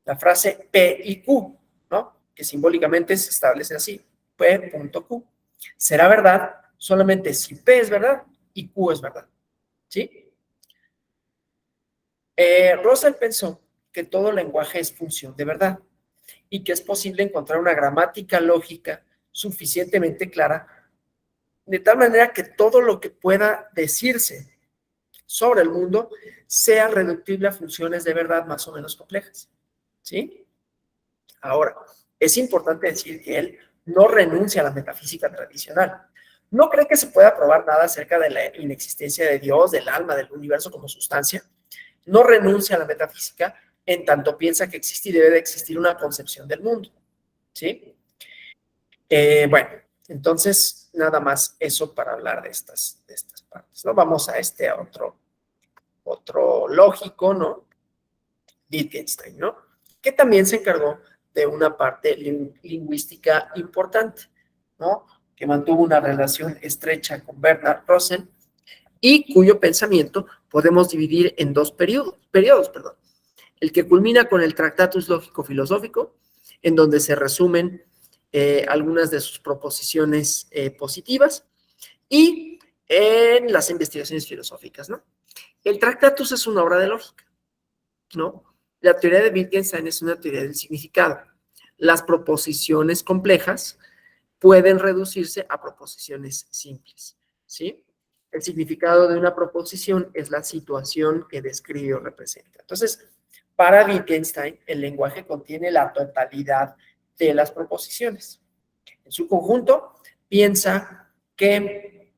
La frase P y Q, ¿no? que simbólicamente se establece así, P.Q. Será verdad solamente si P es verdad y Q es verdad, ¿sí? Russell pensó que todo lenguaje es función de verdad y que es posible encontrar una gramática lógica suficientemente clara, de tal manera que todo lo que pueda decirse sobre el mundo sea reductible a funciones de verdad más o menos complejas, ¿sí? Ahora, es importante decir que él no renuncia a la metafísica tradicional. No cree que se pueda probar nada acerca de la inexistencia de Dios, del alma, del universo como sustancia. No renuncia a la metafísica en tanto piensa que existe y debe de existir una concepción del mundo, ¿sí? Bueno, entonces, nada más eso para hablar de estas partes, ¿no? Vamos a este otro lógico, ¿no? Wittgenstein, ¿no? Que también se encargó de una parte lingüística importante, ¿no? Que mantuvo una relación estrecha con Bernard Russell y cuyo pensamiento podemos dividir en dos periodos, el que culmina con el Tractatus Lógico-Filosófico, en donde se resumen algunas de sus proposiciones positivas, y en las investigaciones filosóficas, ¿no? El Tractatus es una obra de lógica, ¿no? La teoría de Wittgenstein es una teoría del significado. Las proposiciones complejas pueden reducirse a proposiciones simples, ¿sí? El significado de una proposición es la situación que describe o representa. Entonces, para Wittgenstein, el lenguaje contiene la totalidad de las proposiciones. En su conjunto, piensa que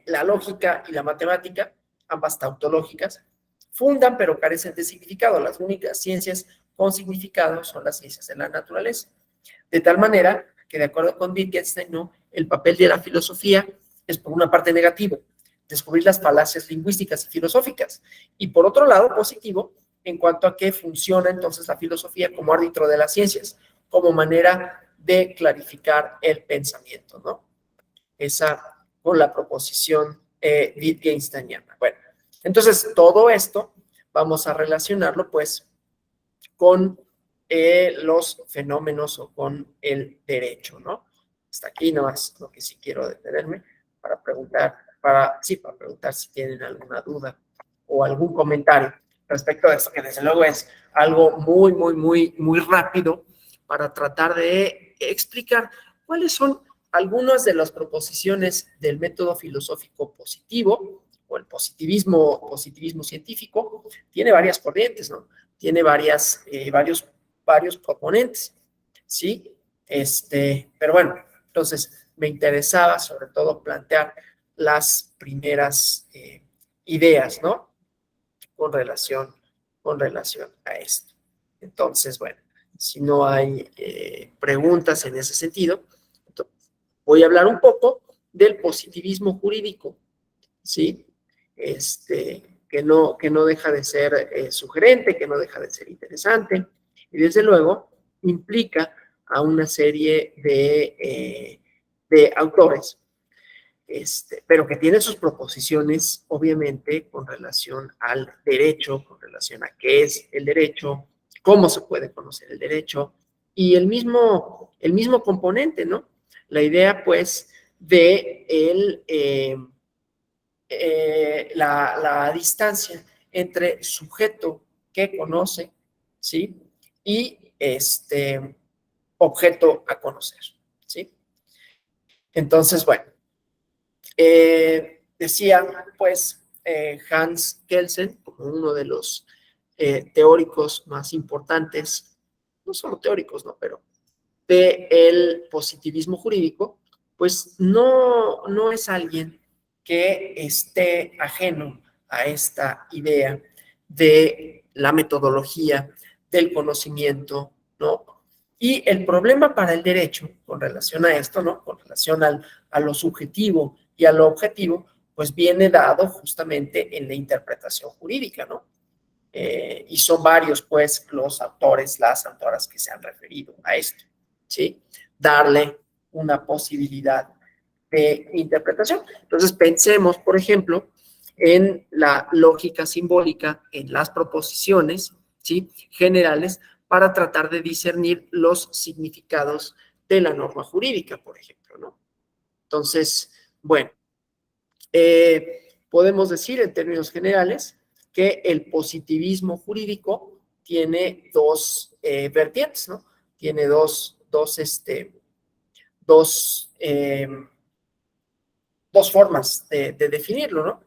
la lógica y la matemática, ambas tautológicas, fundan pero carecen de significado. Las únicas ciencias con significado son las ciencias de la naturaleza. De tal manera que, de acuerdo con Wittgenstein, ¿no?, el papel de la filosofía es, por una parte, negativo, descubrir las falacias lingüísticas y filosóficas, y por otro lado, positivo, en cuanto a que funciona entonces la filosofía como árbitro de las ciencias, como manera de clarificar el pensamiento, ¿no? Esa con la proposición Wittgensteiniana. Bueno, entonces todo esto vamos a relacionarlo pues con los fenómenos o con el derecho, ¿no? Hasta aquí nomás lo que sí quiero detenerme para preguntar si tienen alguna duda o algún comentario respecto a esto, que desde luego es algo muy rápido para tratar de explicar cuáles son algunas de las proposiciones del método filosófico positivo o el positivismo científico. Tiene varias corrientes, ¿no? Tiene varios proponentes, ¿sí? Pero bueno, entonces me interesaba sobre todo plantear las primeras ideas, ¿no? Con relación a esto. Entonces, bueno, si no hay preguntas en ese sentido, voy a hablar un poco del positivismo jurídico, ¿sí? Que no deja de ser sugerente, que no deja de ser interesante, y desde luego implica a una serie de autores, pero que tiene sus proposiciones, obviamente, con relación al derecho, con relación a qué es el derecho, cómo se puede conocer el derecho, y el mismo componente, ¿no? La idea, pues, de la distancia entre sujeto que conoce, ¿sí? Y objeto a conocer, ¿sí? Entonces, bueno, decía, pues, Hans Kelsen, como uno de los teóricos más importantes, no solo teóricos, ¿no?, pero del positivismo jurídico, pues no es alguien que esté ajeno a esta idea de la metodología, del conocimiento, ¿no? Y el problema para el derecho, con relación a esto, ¿no?, con relación a lo subjetivo y a lo objetivo, pues viene dado justamente en la interpretación jurídica, ¿no? Y son varios, pues, los autores, las autoras que se han referido a esto, ¿sí? Darle una posibilidad de interpretación. Entonces, pensemos, por ejemplo, en la lógica simbólica, en las proposiciones, ¿sí?, generales, para tratar de discernir los significados de la norma jurídica, por ejemplo, ¿no? Entonces, bueno, podemos decir en términos generales que el positivismo jurídico tiene dos vertientes, ¿no? Tiene dos formas de definirlo, ¿no?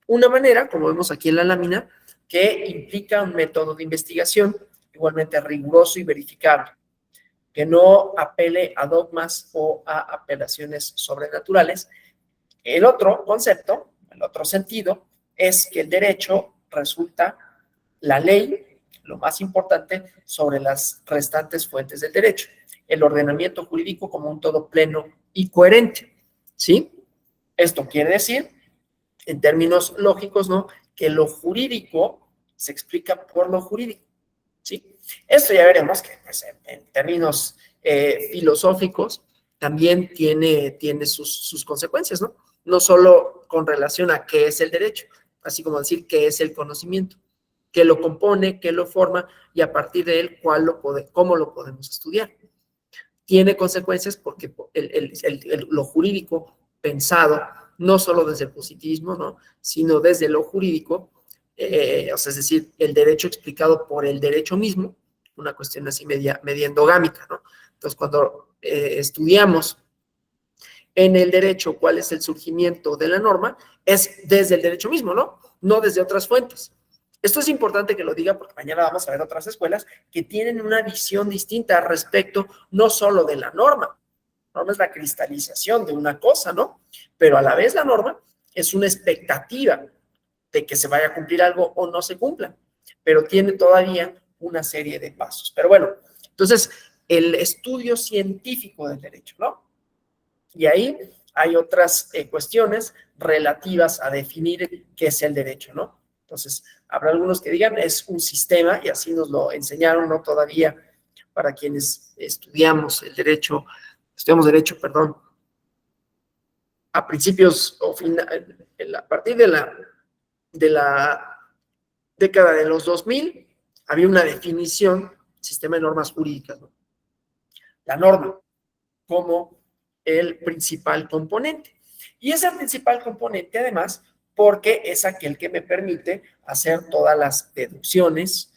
Una manera, como vemos aquí en la lámina, que implica un método de investigación igualmente riguroso y verificable, que no apele a dogmas o a apelaciones sobrenaturales. El otro concepto, el otro sentido, es que el derecho resulta la ley, lo más importante, sobre las restantes fuentes del derecho, el ordenamiento jurídico como un todo pleno y coherente, ¿sí? Esto quiere decir, en términos lógicos, ¿no?, que lo jurídico se explica por lo jurídico, ¿sí? Esto ya veremos que, pues, en términos filosóficos también tiene sus consecuencias, ¿no? No solo con relación a qué es el derecho, así como decir qué es el conocimiento, qué lo compone, qué lo forma y a partir de él cómo lo podemos estudiar. Tiene consecuencias porque lo jurídico pensado, no solo desde el positivismo, ¿no?, sino desde lo jurídico, o sea, es decir, el derecho explicado por el derecho mismo, una cuestión así media endogámica, ¿no? Entonces, cuando estudiamos en el derecho cuál es el surgimiento de la norma, es desde el derecho mismo, ¿no? No desde otras fuentes. Esto es importante que lo diga porque mañana vamos a ver otras escuelas que tienen una visión distinta respecto no solo de la norma. La norma es la cristalización de una cosa, ¿no? Pero a la vez la norma es una expectativa de que se vaya a cumplir algo o no se cumpla, pero tiene todavía una serie de pasos. Pero bueno, entonces, el estudio científico del derecho, ¿no? Y ahí hay otras cuestiones relativas a definir qué es el derecho, ¿no? Entonces, habrá algunos que digan, es un sistema, y así nos lo enseñaron, ¿no?, todavía para quienes estudiamos derecho, perdón, a principios o a partir de la década de los 2000, había una definición, sistema de normas jurídicas, ¿no? La norma como el principal componente. Y es el principal componente, además, porque es aquel que me permite hacer todas las deducciones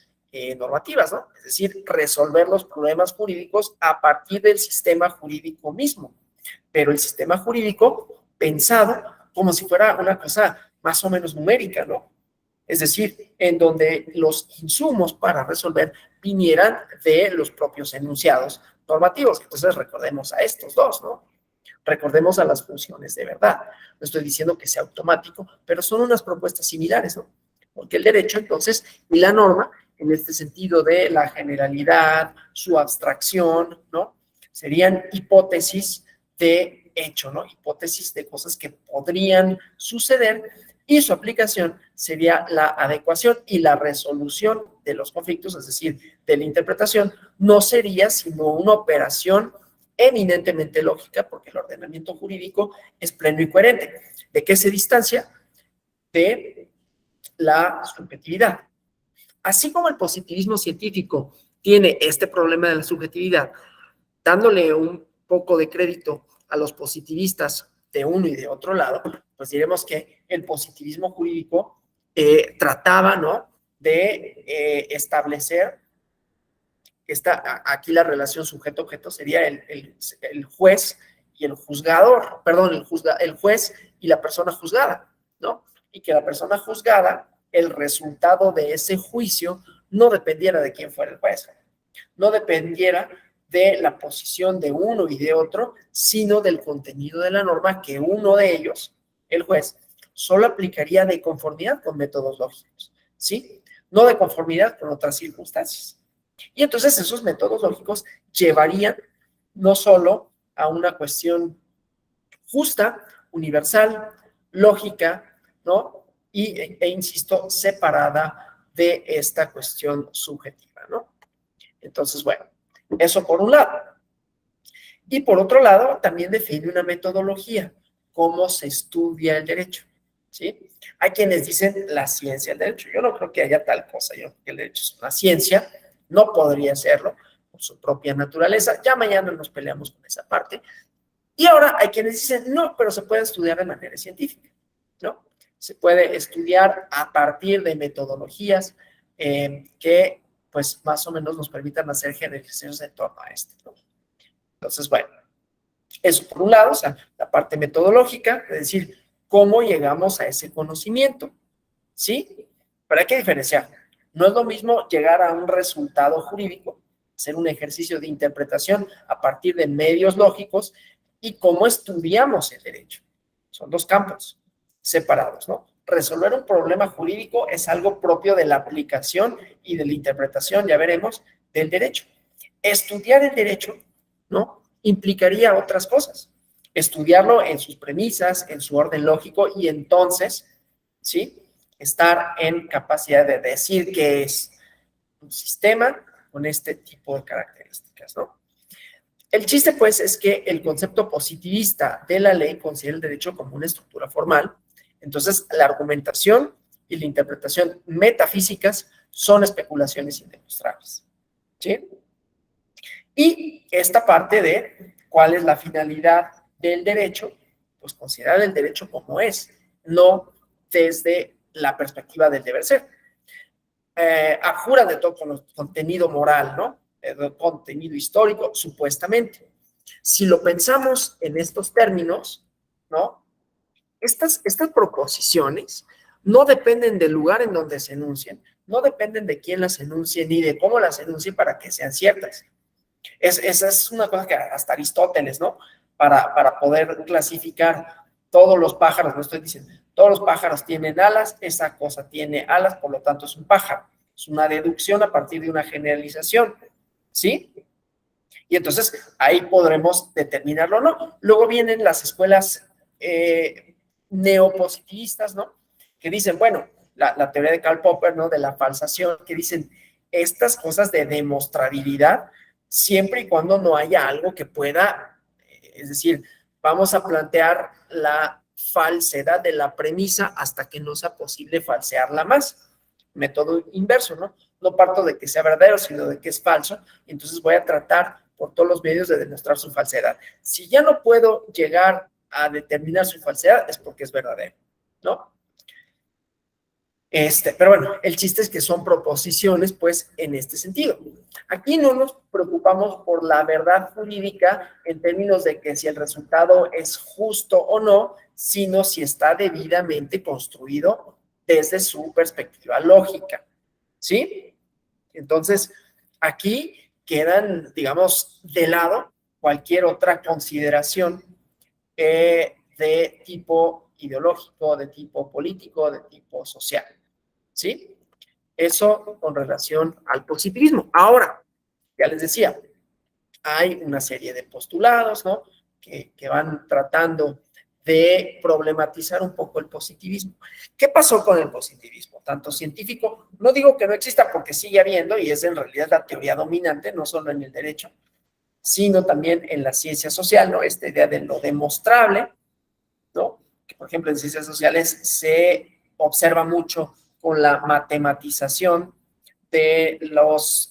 normativas, ¿no? Es decir, resolver los problemas jurídicos a partir del sistema jurídico mismo. Pero el sistema jurídico pensado como si fuera una cosa más o menos numérica, ¿no? Es decir, en donde los insumos para resolver vinieran de los propios enunciados normativos. Entonces, recordemos a estos dos, ¿no? Recordemos a las funciones de verdad. No estoy diciendo que sea automático, pero son unas propuestas similares, ¿no? Porque el derecho, entonces, y la norma, en este sentido de la generalidad, su abstracción, ¿no?, serían hipótesis de hecho, ¿no? Hipótesis de cosas que podrían suceder y su aplicación sería la adecuación y la resolución de los conflictos, es decir, de la interpretación, no sería sino una operación eminentemente lógica, porque el ordenamiento jurídico es pleno y coherente. ¿De qué se distancia? De la subjetividad. Así como el positivismo científico tiene este problema de la subjetividad, dándole un poco de crédito a los positivistas de uno y de otro lado, pues diremos que el positivismo jurídico trataba, ¿no?, de establecer aquí la relación sujeto-objeto sería el juez y el juzgador, perdón, el juez y la persona juzgada, ¿no? Y que la persona juzgada, el resultado de ese juicio no dependiera de quién fuera el juez, no dependiera de la posición de uno y de otro, sino del contenido de la norma que uno de ellos, el juez, solo aplicaría de conformidad con métodos lógicos, ¿sí? No de conformidad con otras circunstancias. Y entonces esos métodos lógicos llevarían no solo a una cuestión justa, universal, lógica, ¿no? Insisto, separada de esta cuestión subjetiva, ¿no? Entonces, bueno, eso por un lado. Y por otro lado, también define una metodología, cómo se estudia el derecho, ¿sí? Hay quienes dicen la ciencia del derecho. Yo no creo que haya tal cosa. Yo creo que el derecho es una ciencia, no podría serlo por su propia naturaleza. Ya mañana nos peleamos con esa parte. Y ahora hay quienes dicen, no, pero se puede estudiar de manera científica, ¿no? Se puede estudiar a partir de metodologías que, pues, más o menos nos permitan hacer generalizaciones en torno a esto, ¿no? Entonces, bueno, eso por un lado, o sea, la parte metodológica, es decir, cómo llegamos a ese conocimiento, ¿sí? Pero hay que diferenciar. No es lo mismo llegar a un resultado jurídico, hacer un ejercicio de interpretación a partir de medios lógicos y cómo estudiamos el derecho. Son dos campos separados, ¿no? Resolver un problema jurídico es algo propio de la aplicación y de la interpretación, ya veremos, del derecho. Estudiar el derecho, ¿no? Implicaría otras cosas. Estudiarlo en sus premisas, en su orden lógico y entonces, ¿sí? Estar en capacidad de decir que es un sistema con este tipo de características, ¿no? El chiste, pues, es que el concepto positivista de la ley considera el derecho como una estructura formal. Entonces, la argumentación y la interpretación metafísicas son especulaciones indemostrables, ¿sí? Y esta parte de cuál es la finalidad del derecho, pues considerar el derecho como es, no desde la perspectiva del deber ser. Abjuran de todo contenido moral, ¿no? De contenido histórico, supuestamente. Si lo pensamos en estos términos, ¿no? Estas proposiciones no dependen del lugar en donde se enuncien, no dependen de quién las enuncie ni de cómo las enuncie para que sean ciertas. Esa es una cosa que hasta Aristóteles, ¿no? Para poder clasificar todos los pájaros, no estoy diciendo, todos los pájaros tienen alas, esa cosa tiene alas, por lo tanto es un pájaro. Es una deducción a partir de una generalización, ¿sí? Y entonces ahí podremos determinarlo o no. Luego vienen las escuelas neopositivistas, ¿no? Que dicen, bueno, la teoría de Karl Popper, ¿no? De la falsación, que dicen estas cosas de demostrabilidad siempre y cuando no haya algo que pueda, es decir, vamos a plantear la falsedad de la premisa hasta que no sea posible falsearla más. Método inverso, ¿no? No parto de que sea verdadero, sino de que es falso, y entonces voy a tratar por todos los medios de demostrar su falsedad. Si ya no puedo llegar a determinar su falsedad, es porque es verdadero, ¿no? Pero bueno, el chiste es que son proposiciones, pues, en este sentido. Aquí no nos preocupamos por la verdad jurídica en términos de que si el resultado es justo o no, sino si está debidamente construido desde su perspectiva lógica, ¿sí? Entonces, aquí quedan, digamos, de lado cualquier otra consideración de tipo ideológico, de tipo político, de tipo social, ¿sí? Eso con relación al positivismo. Ahora, ya les decía, hay una serie de postulados, ¿no? Que van tratando de problematizar un poco el positivismo. ¿Qué pasó con el positivismo? Tanto científico, no digo que no exista porque sigue habiendo y es en realidad la teoría dominante, no solo en el derecho, sino también en la ciencia social, ¿no? Esta idea de lo demostrable, ¿no? Que por ejemplo en ciencias sociales se observa mucho con la matematización de los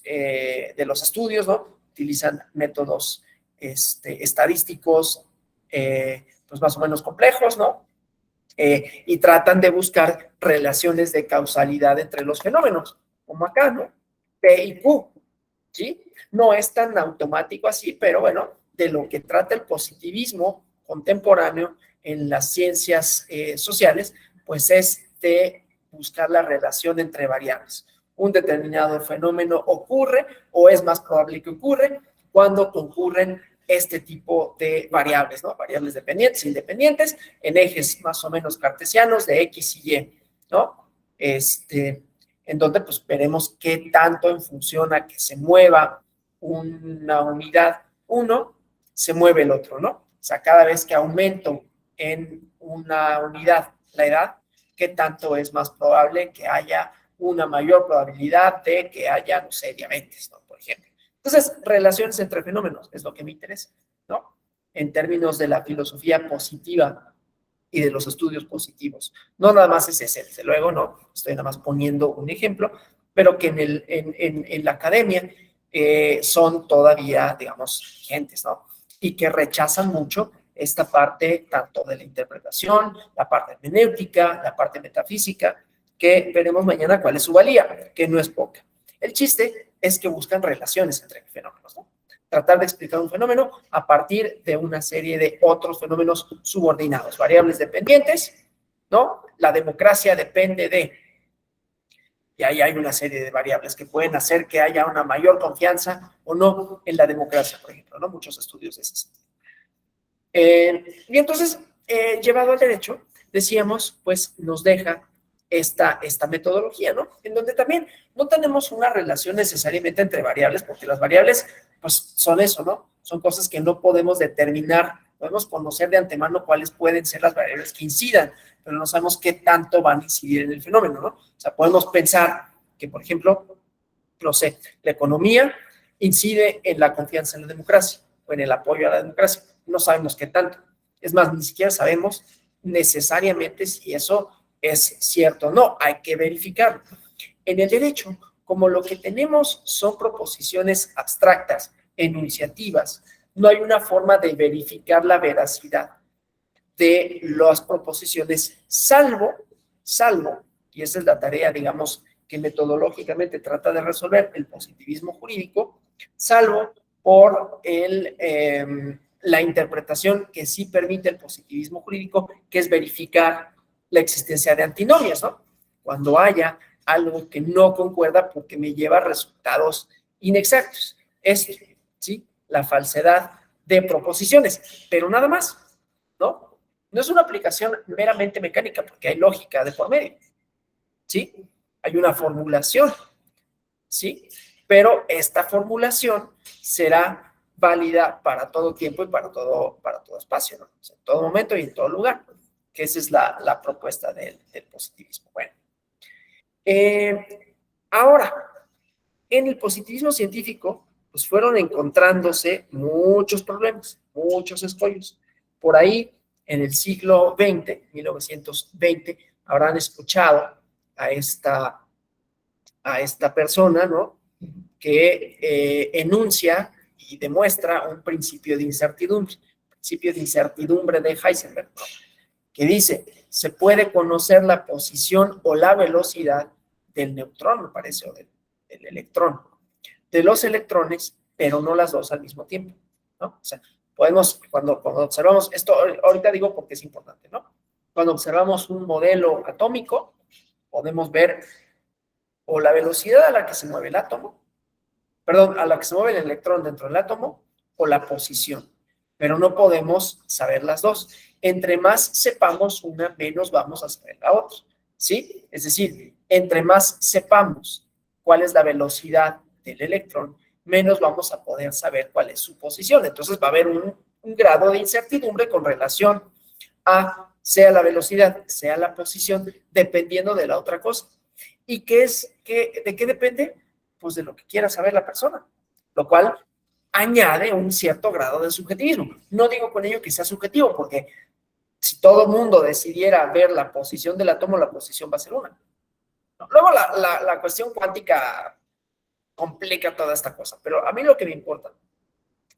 estudios, ¿no? Utilizan métodos estadísticos, pues más o menos complejos, ¿no? Y tratan de buscar relaciones de causalidad entre los fenómenos, como acá, ¿no? P y Q, ¿sí? No es tan automático así, pero bueno, de lo que trata el positivismo contemporáneo en las ciencias sociales, pues es de buscar la relación entre variables. Un determinado fenómeno ocurre o es más probable que ocurre cuando concurren este tipo de variables, ¿no? Variables dependientes e independientes en ejes más o menos cartesianos de X y Y, ¿no? En donde pues veremos qué tanto en función a que se mueva una unidad uno, se mueve el otro, ¿no? O sea, cada vez que aumento en una unidad la edad, qué tanto es más probable que haya una mayor probabilidad de que haya, no sé, diabetes, ¿no? Por ejemplo. Entonces, relaciones entre fenómenos es lo que me interesa, ¿no? En términos de la filosofía positiva y de los estudios positivos. No nada más es ese, desde luego, no. Estoy nada más poniendo un ejemplo pero que en la academia son todavía, digamos, vigentes, ¿no? Y que rechazan mucho esta parte tanto de la interpretación, la parte hermenéutica, la parte metafísica, que veremos mañana cuál es su valía, que no es poca. El chiste es que buscan relaciones entre fenómenos, ¿no? Tratar de explicar un fenómeno a partir de una serie de otros fenómenos subordinados, variables dependientes, ¿no? La democracia depende de, y ahí hay una serie de variables que pueden hacer que haya una mayor confianza o no en la democracia, por ejemplo, ¿no? Muchos estudios de ese sentido. Y entonces, llevado al derecho, decíamos, pues nos deja esta metodología, ¿no? En donde también no tenemos una relación necesariamente entre variables, porque las variables, pues son eso, ¿no? Son cosas que no podemos determinar, podemos conocer de antemano cuáles pueden ser las variables que incidan, pero no sabemos qué tanto van a incidir en el fenómeno, ¿no? O sea, podemos pensar que, por ejemplo, no sé, la economía incide en la confianza en la democracia o en el apoyo a la democracia. No sabemos qué tanto. Es más, ni siquiera sabemos necesariamente si eso es cierto o no. Hay que verificarlo. En el derecho, como lo que tenemos son proposiciones abstractas, enunciativas, no hay una forma de verificar la veracidad de las proposiciones, salvo, y esa es la tarea, digamos, que metodológicamente trata de resolver el positivismo jurídico, salvo por la interpretación que sí permite el positivismo jurídico, que es verificar la existencia de antinomias, ¿no? Cuando haya algo que no concuerda porque me lleva a resultados inexactos. Es, ¿sí?, la falsedad de proposiciones, pero nada más, ¿no? No es una aplicación meramente mecánica porque hay lógica de por medio, ¿sí? Hay una formulación, ¿sí? Pero esta formulación será válida para todo tiempo y para todo espacio, ¿no? O sea, en todo momento y en todo lugar, que esa es la propuesta del positivismo. Bueno, ahora, en el positivismo científico, pues fueron encontrándose muchos problemas, muchos escollos. Por ahí, en el siglo XX, 1920, habrán escuchado a esta persona, ¿no?, que enuncia y demuestra un principio de incertidumbre de Heisenberg, ¿no?, que dice, se puede conocer la posición o la velocidad del neutrón, me parece, o del electrón, de los electrones, pero no las dos al mismo tiempo, ¿no? O sea, podemos, cuando observamos, esto ahorita digo porque es importante, ¿no? Cuando observamos un modelo atómico, podemos ver o la velocidad a la que se mueve el átomo, perdón, a la que se mueve el electrón dentro del átomo, o la posición, pero no podemos saber las dos. Entre más sepamos una, menos vamos a saber la otra, ¿sí? Es decir, entre más sepamos cuál es la velocidad del electrón, menos vamos a poder saber cuál es su posición. Entonces va a haber un grado de incertidumbre con relación a sea la velocidad, sea la posición, dependiendo de la otra cosa. ¿Y de qué depende? Pues de lo que quiera saber la persona, lo cual añade un cierto grado de subjetivismo. No digo con ello que sea subjetivo, porque si todo el mundo decidiera ver la posición del átomo, la posición va a ser una. Luego la cuestión cuántica complica toda esta cosa, pero a mí lo que me importa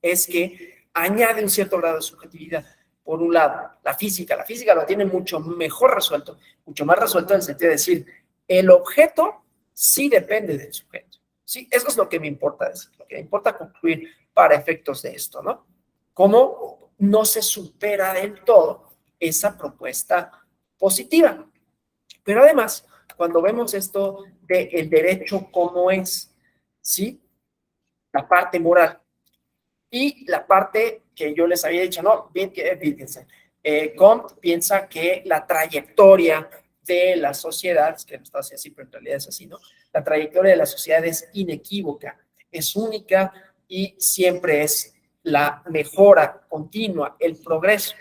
es que añade un cierto grado de subjetividad. Por un lado, la física lo tiene mucho mejor resuelto, mucho más resuelto en el sentido de decir, el objeto sí depende del sujeto. Sí, eso es lo que me importa decir, lo que me importa concluir para efectos de esto, ¿no? Cómo no se supera del todo esa propuesta positiva. Pero además, cuando vemos esto del derecho como es, ¿sí?, la parte moral y la parte que yo les había dicho, no, fíjense, Comte piensa que la trayectoria de la sociedad, que no está así, pero en realidad es así, ¿no? La trayectoria de la sociedad es inequívoca, es única y siempre es la mejora continua, el progreso,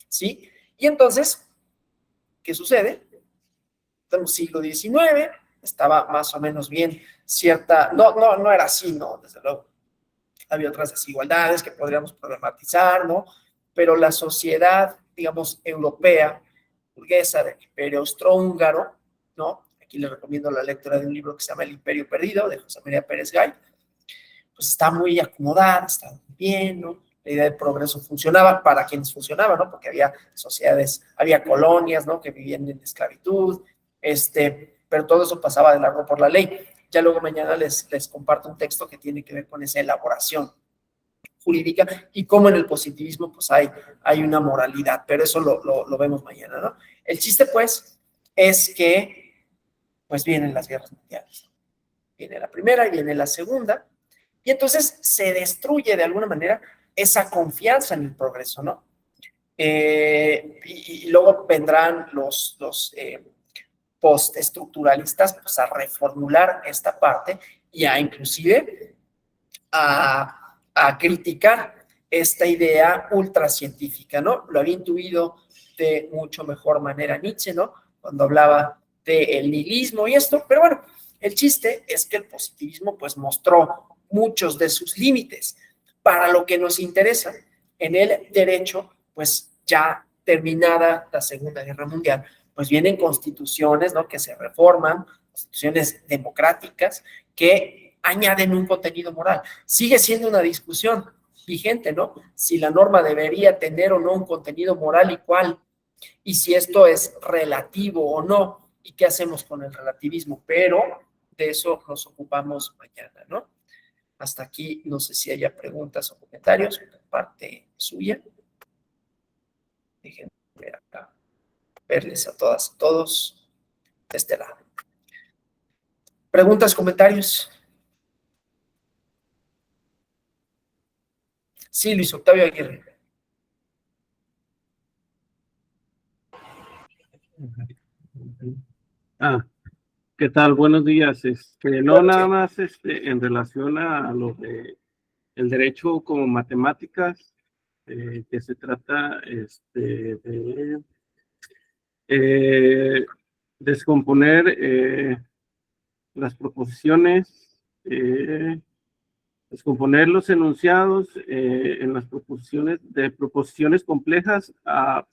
¿sí? Y entonces, ¿qué sucede? Estamos siglo XIX, estaba más o menos bien cierta, no era así, ¿no? Desde luego, había otras desigualdades que podríamos problematizar, ¿no? Pero la sociedad, digamos, europea, burguesa del Imperio Austrohúngaro, ¿no?, aquí les recomiendo la lectura de un libro que se llama El Imperio Perdido, de José María Pérez Gay. Pues está muy acomodada, está muy bien, ¿no? La idea del progreso funcionaba para quienes funcionaba, ¿no? Porque había sociedades, había colonias, ¿no? Que vivían en esclavitud, pero todo eso pasaba de largo por la ley. Ya luego mañana les comparto un texto que tiene que ver con esa elaboración jurídica y cómo en el positivismo pues hay una moralidad, pero eso lo vemos mañana, ¿no? El chiste pues es que pues vienen las guerras mundiales. Viene la primera y viene la segunda y entonces se destruye de alguna manera esa confianza en el progreso, ¿no? Y luego vendrán los postestructuralistas pues, a reformular esta parte y a inclusive a criticar esta idea ultracientífica, ¿no? Lo había intuido de mucho mejor manera Nietzsche, ¿no? Cuando hablaba del nihilismo y esto, pero bueno, el chiste es que el positivismo pues mostró muchos de sus límites. Para lo que nos interesa en el derecho, pues ya terminada la Segunda Guerra Mundial, pues vienen constituciones, ¿no? Que se reforman, constituciones democráticas que añaden un contenido moral. Sigue siendo una discusión vigente, ¿no? Si la norma debería tener o no un contenido moral y cuál, y si esto es relativo o no, y qué hacemos con el relativismo, pero de eso nos ocupamos mañana, ¿no? Hasta aquí, no sé si haya preguntas o comentarios por parte suya. Déjenme ver acá, verles a todas y todos de este lado. ¿Preguntas, comentarios? Sí, Luis Octavio Aguirre. ¿Qué tal? Buenos días. No nada más en relación a lo de el derecho como matemáticas, que se trata de descomponer las proposiciones, descomponer los enunciados en las proposiciones, de proposiciones complejas a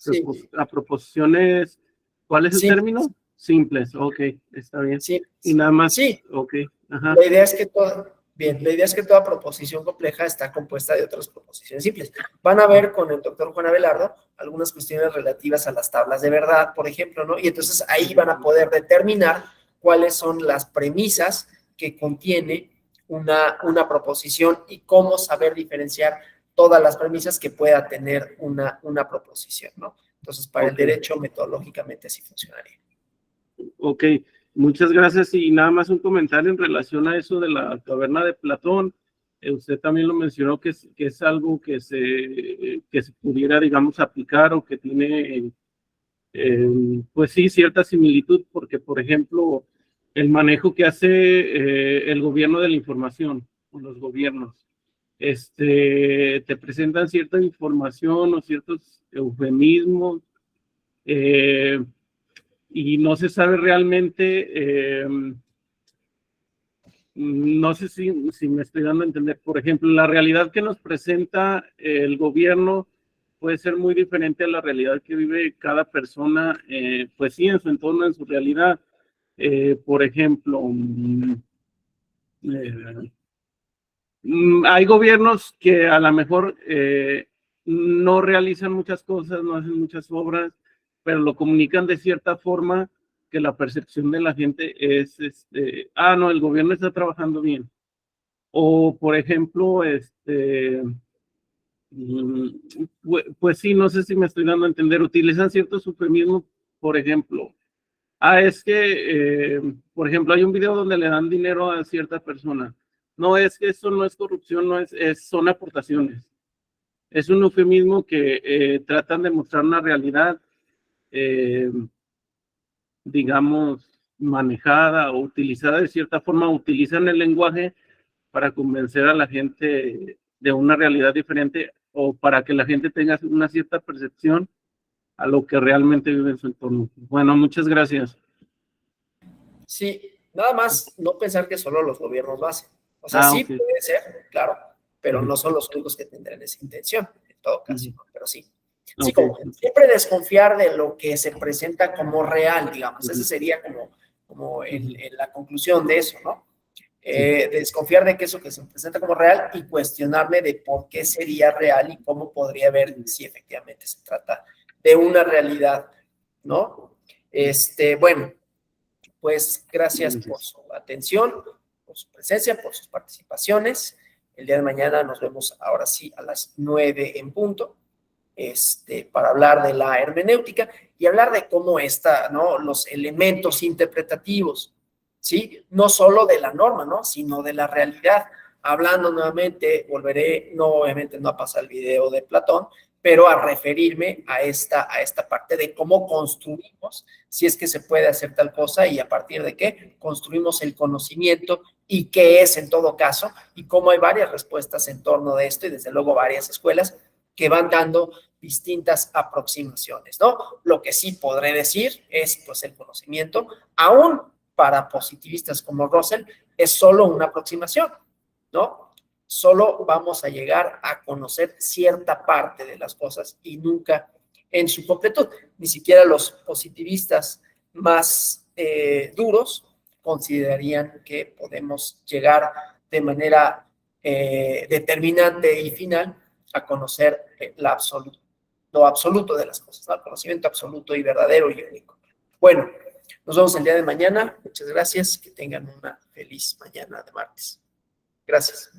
proposiciones, ¿cuál es el término? Simples, ok, está bien. Sí. Y nada más, sí. Ok, ajá. La idea es que toda proposición compleja está compuesta de otras proposiciones simples. Van a ver con el doctor Juan Abelardo algunas cuestiones relativas a las tablas de verdad, por ejemplo, ¿no? Y entonces ahí van a poder determinar cuáles son las premisas que contiene una proposición y cómo saber diferenciar todas las premisas que pueda tener una proposición, ¿no? Entonces, para el derecho, metodológicamente así funcionaría. Ok, muchas gracias. Y nada más un comentario en relación a eso de la caverna de Platón. Usted también lo mencionó que es algo que se pudiera, digamos, aplicar o que tiene, pues sí, cierta similitud, porque, por ejemplo, el manejo que hace el gobierno de la información, o los gobiernos, te presentan cierta información o ciertos eufemismos, y no se sabe realmente, no sé si me estoy dando a entender. Por ejemplo, la realidad que nos presenta el gobierno puede ser muy diferente a la realidad que vive cada persona, pues sí, en su entorno, en su realidad. Por ejemplo, hay gobiernos que a lo mejor no realizan muchas cosas, no hacen muchas obras, pero lo comunican de cierta forma que la percepción de la gente es, no, el gobierno está trabajando bien. O, por ejemplo, pues sí, no sé si me estoy dando a entender, utilizan ciertos eufemismos, por ejemplo, es que, por ejemplo, hay un video donde le dan dinero a cierta persona. No, es que eso no es corrupción, no son aportaciones. Es un eufemismo que tratan de mostrar una realidad, digamos, manejada o utilizada de cierta forma, utilizan el lenguaje para convencer a la gente de una realidad diferente o para que la gente tenga una cierta percepción a lo que realmente vive en su entorno. Bueno, muchas gracias. Sí, nada más no pensar que solo los gobiernos lo hacen. O sea, sí okay. Puede ser, claro, pero no son los únicos que tendrán esa intención, en todo caso, ¿no? Pero sí. Sí, Okay. como siempre desconfiar de lo que se presenta como real, digamos. Ese sería en la conclusión de eso, ¿no? Desconfiar de que eso que se presenta como real y cuestionarme de por qué sería real y cómo podría ver si efectivamente se trata de una realidad, ¿no? Bueno, pues gracias por su atención, por su presencia, por sus participaciones. El día de mañana nos vemos ahora sí a las 9 en punto, para hablar de la hermenéutica y hablar de cómo ¿no? Los elementos interpretativos, ¿sí? No solo de la norma, ¿no? Sino de la realidad. Hablando nuevamente, volveré, no, obviamente no a pasar el video de Platón, pero a referirme a esta parte de cómo construimos, si es que se puede hacer tal cosa y a partir de qué construimos el conocimiento y qué es en todo caso, y cómo hay varias respuestas en torno de esto y desde luego varias escuelas que van dando distintas aproximaciones, ¿no? Lo que sí podré decir es, pues, el conocimiento, aún para positivistas como Russell, es solo una aproximación, ¿no? Solo vamos a llegar a conocer cierta parte de las cosas y nunca en su completud. Ni siquiera los positivistas más duros considerarían que podemos llegar de manera determinante y final a conocer lo absoluto de las cosas, ¿no? El conocimiento absoluto y verdadero y único. Bueno, nos vemos el día de mañana. Muchas gracias. Que tengan una feliz mañana de martes. Gracias.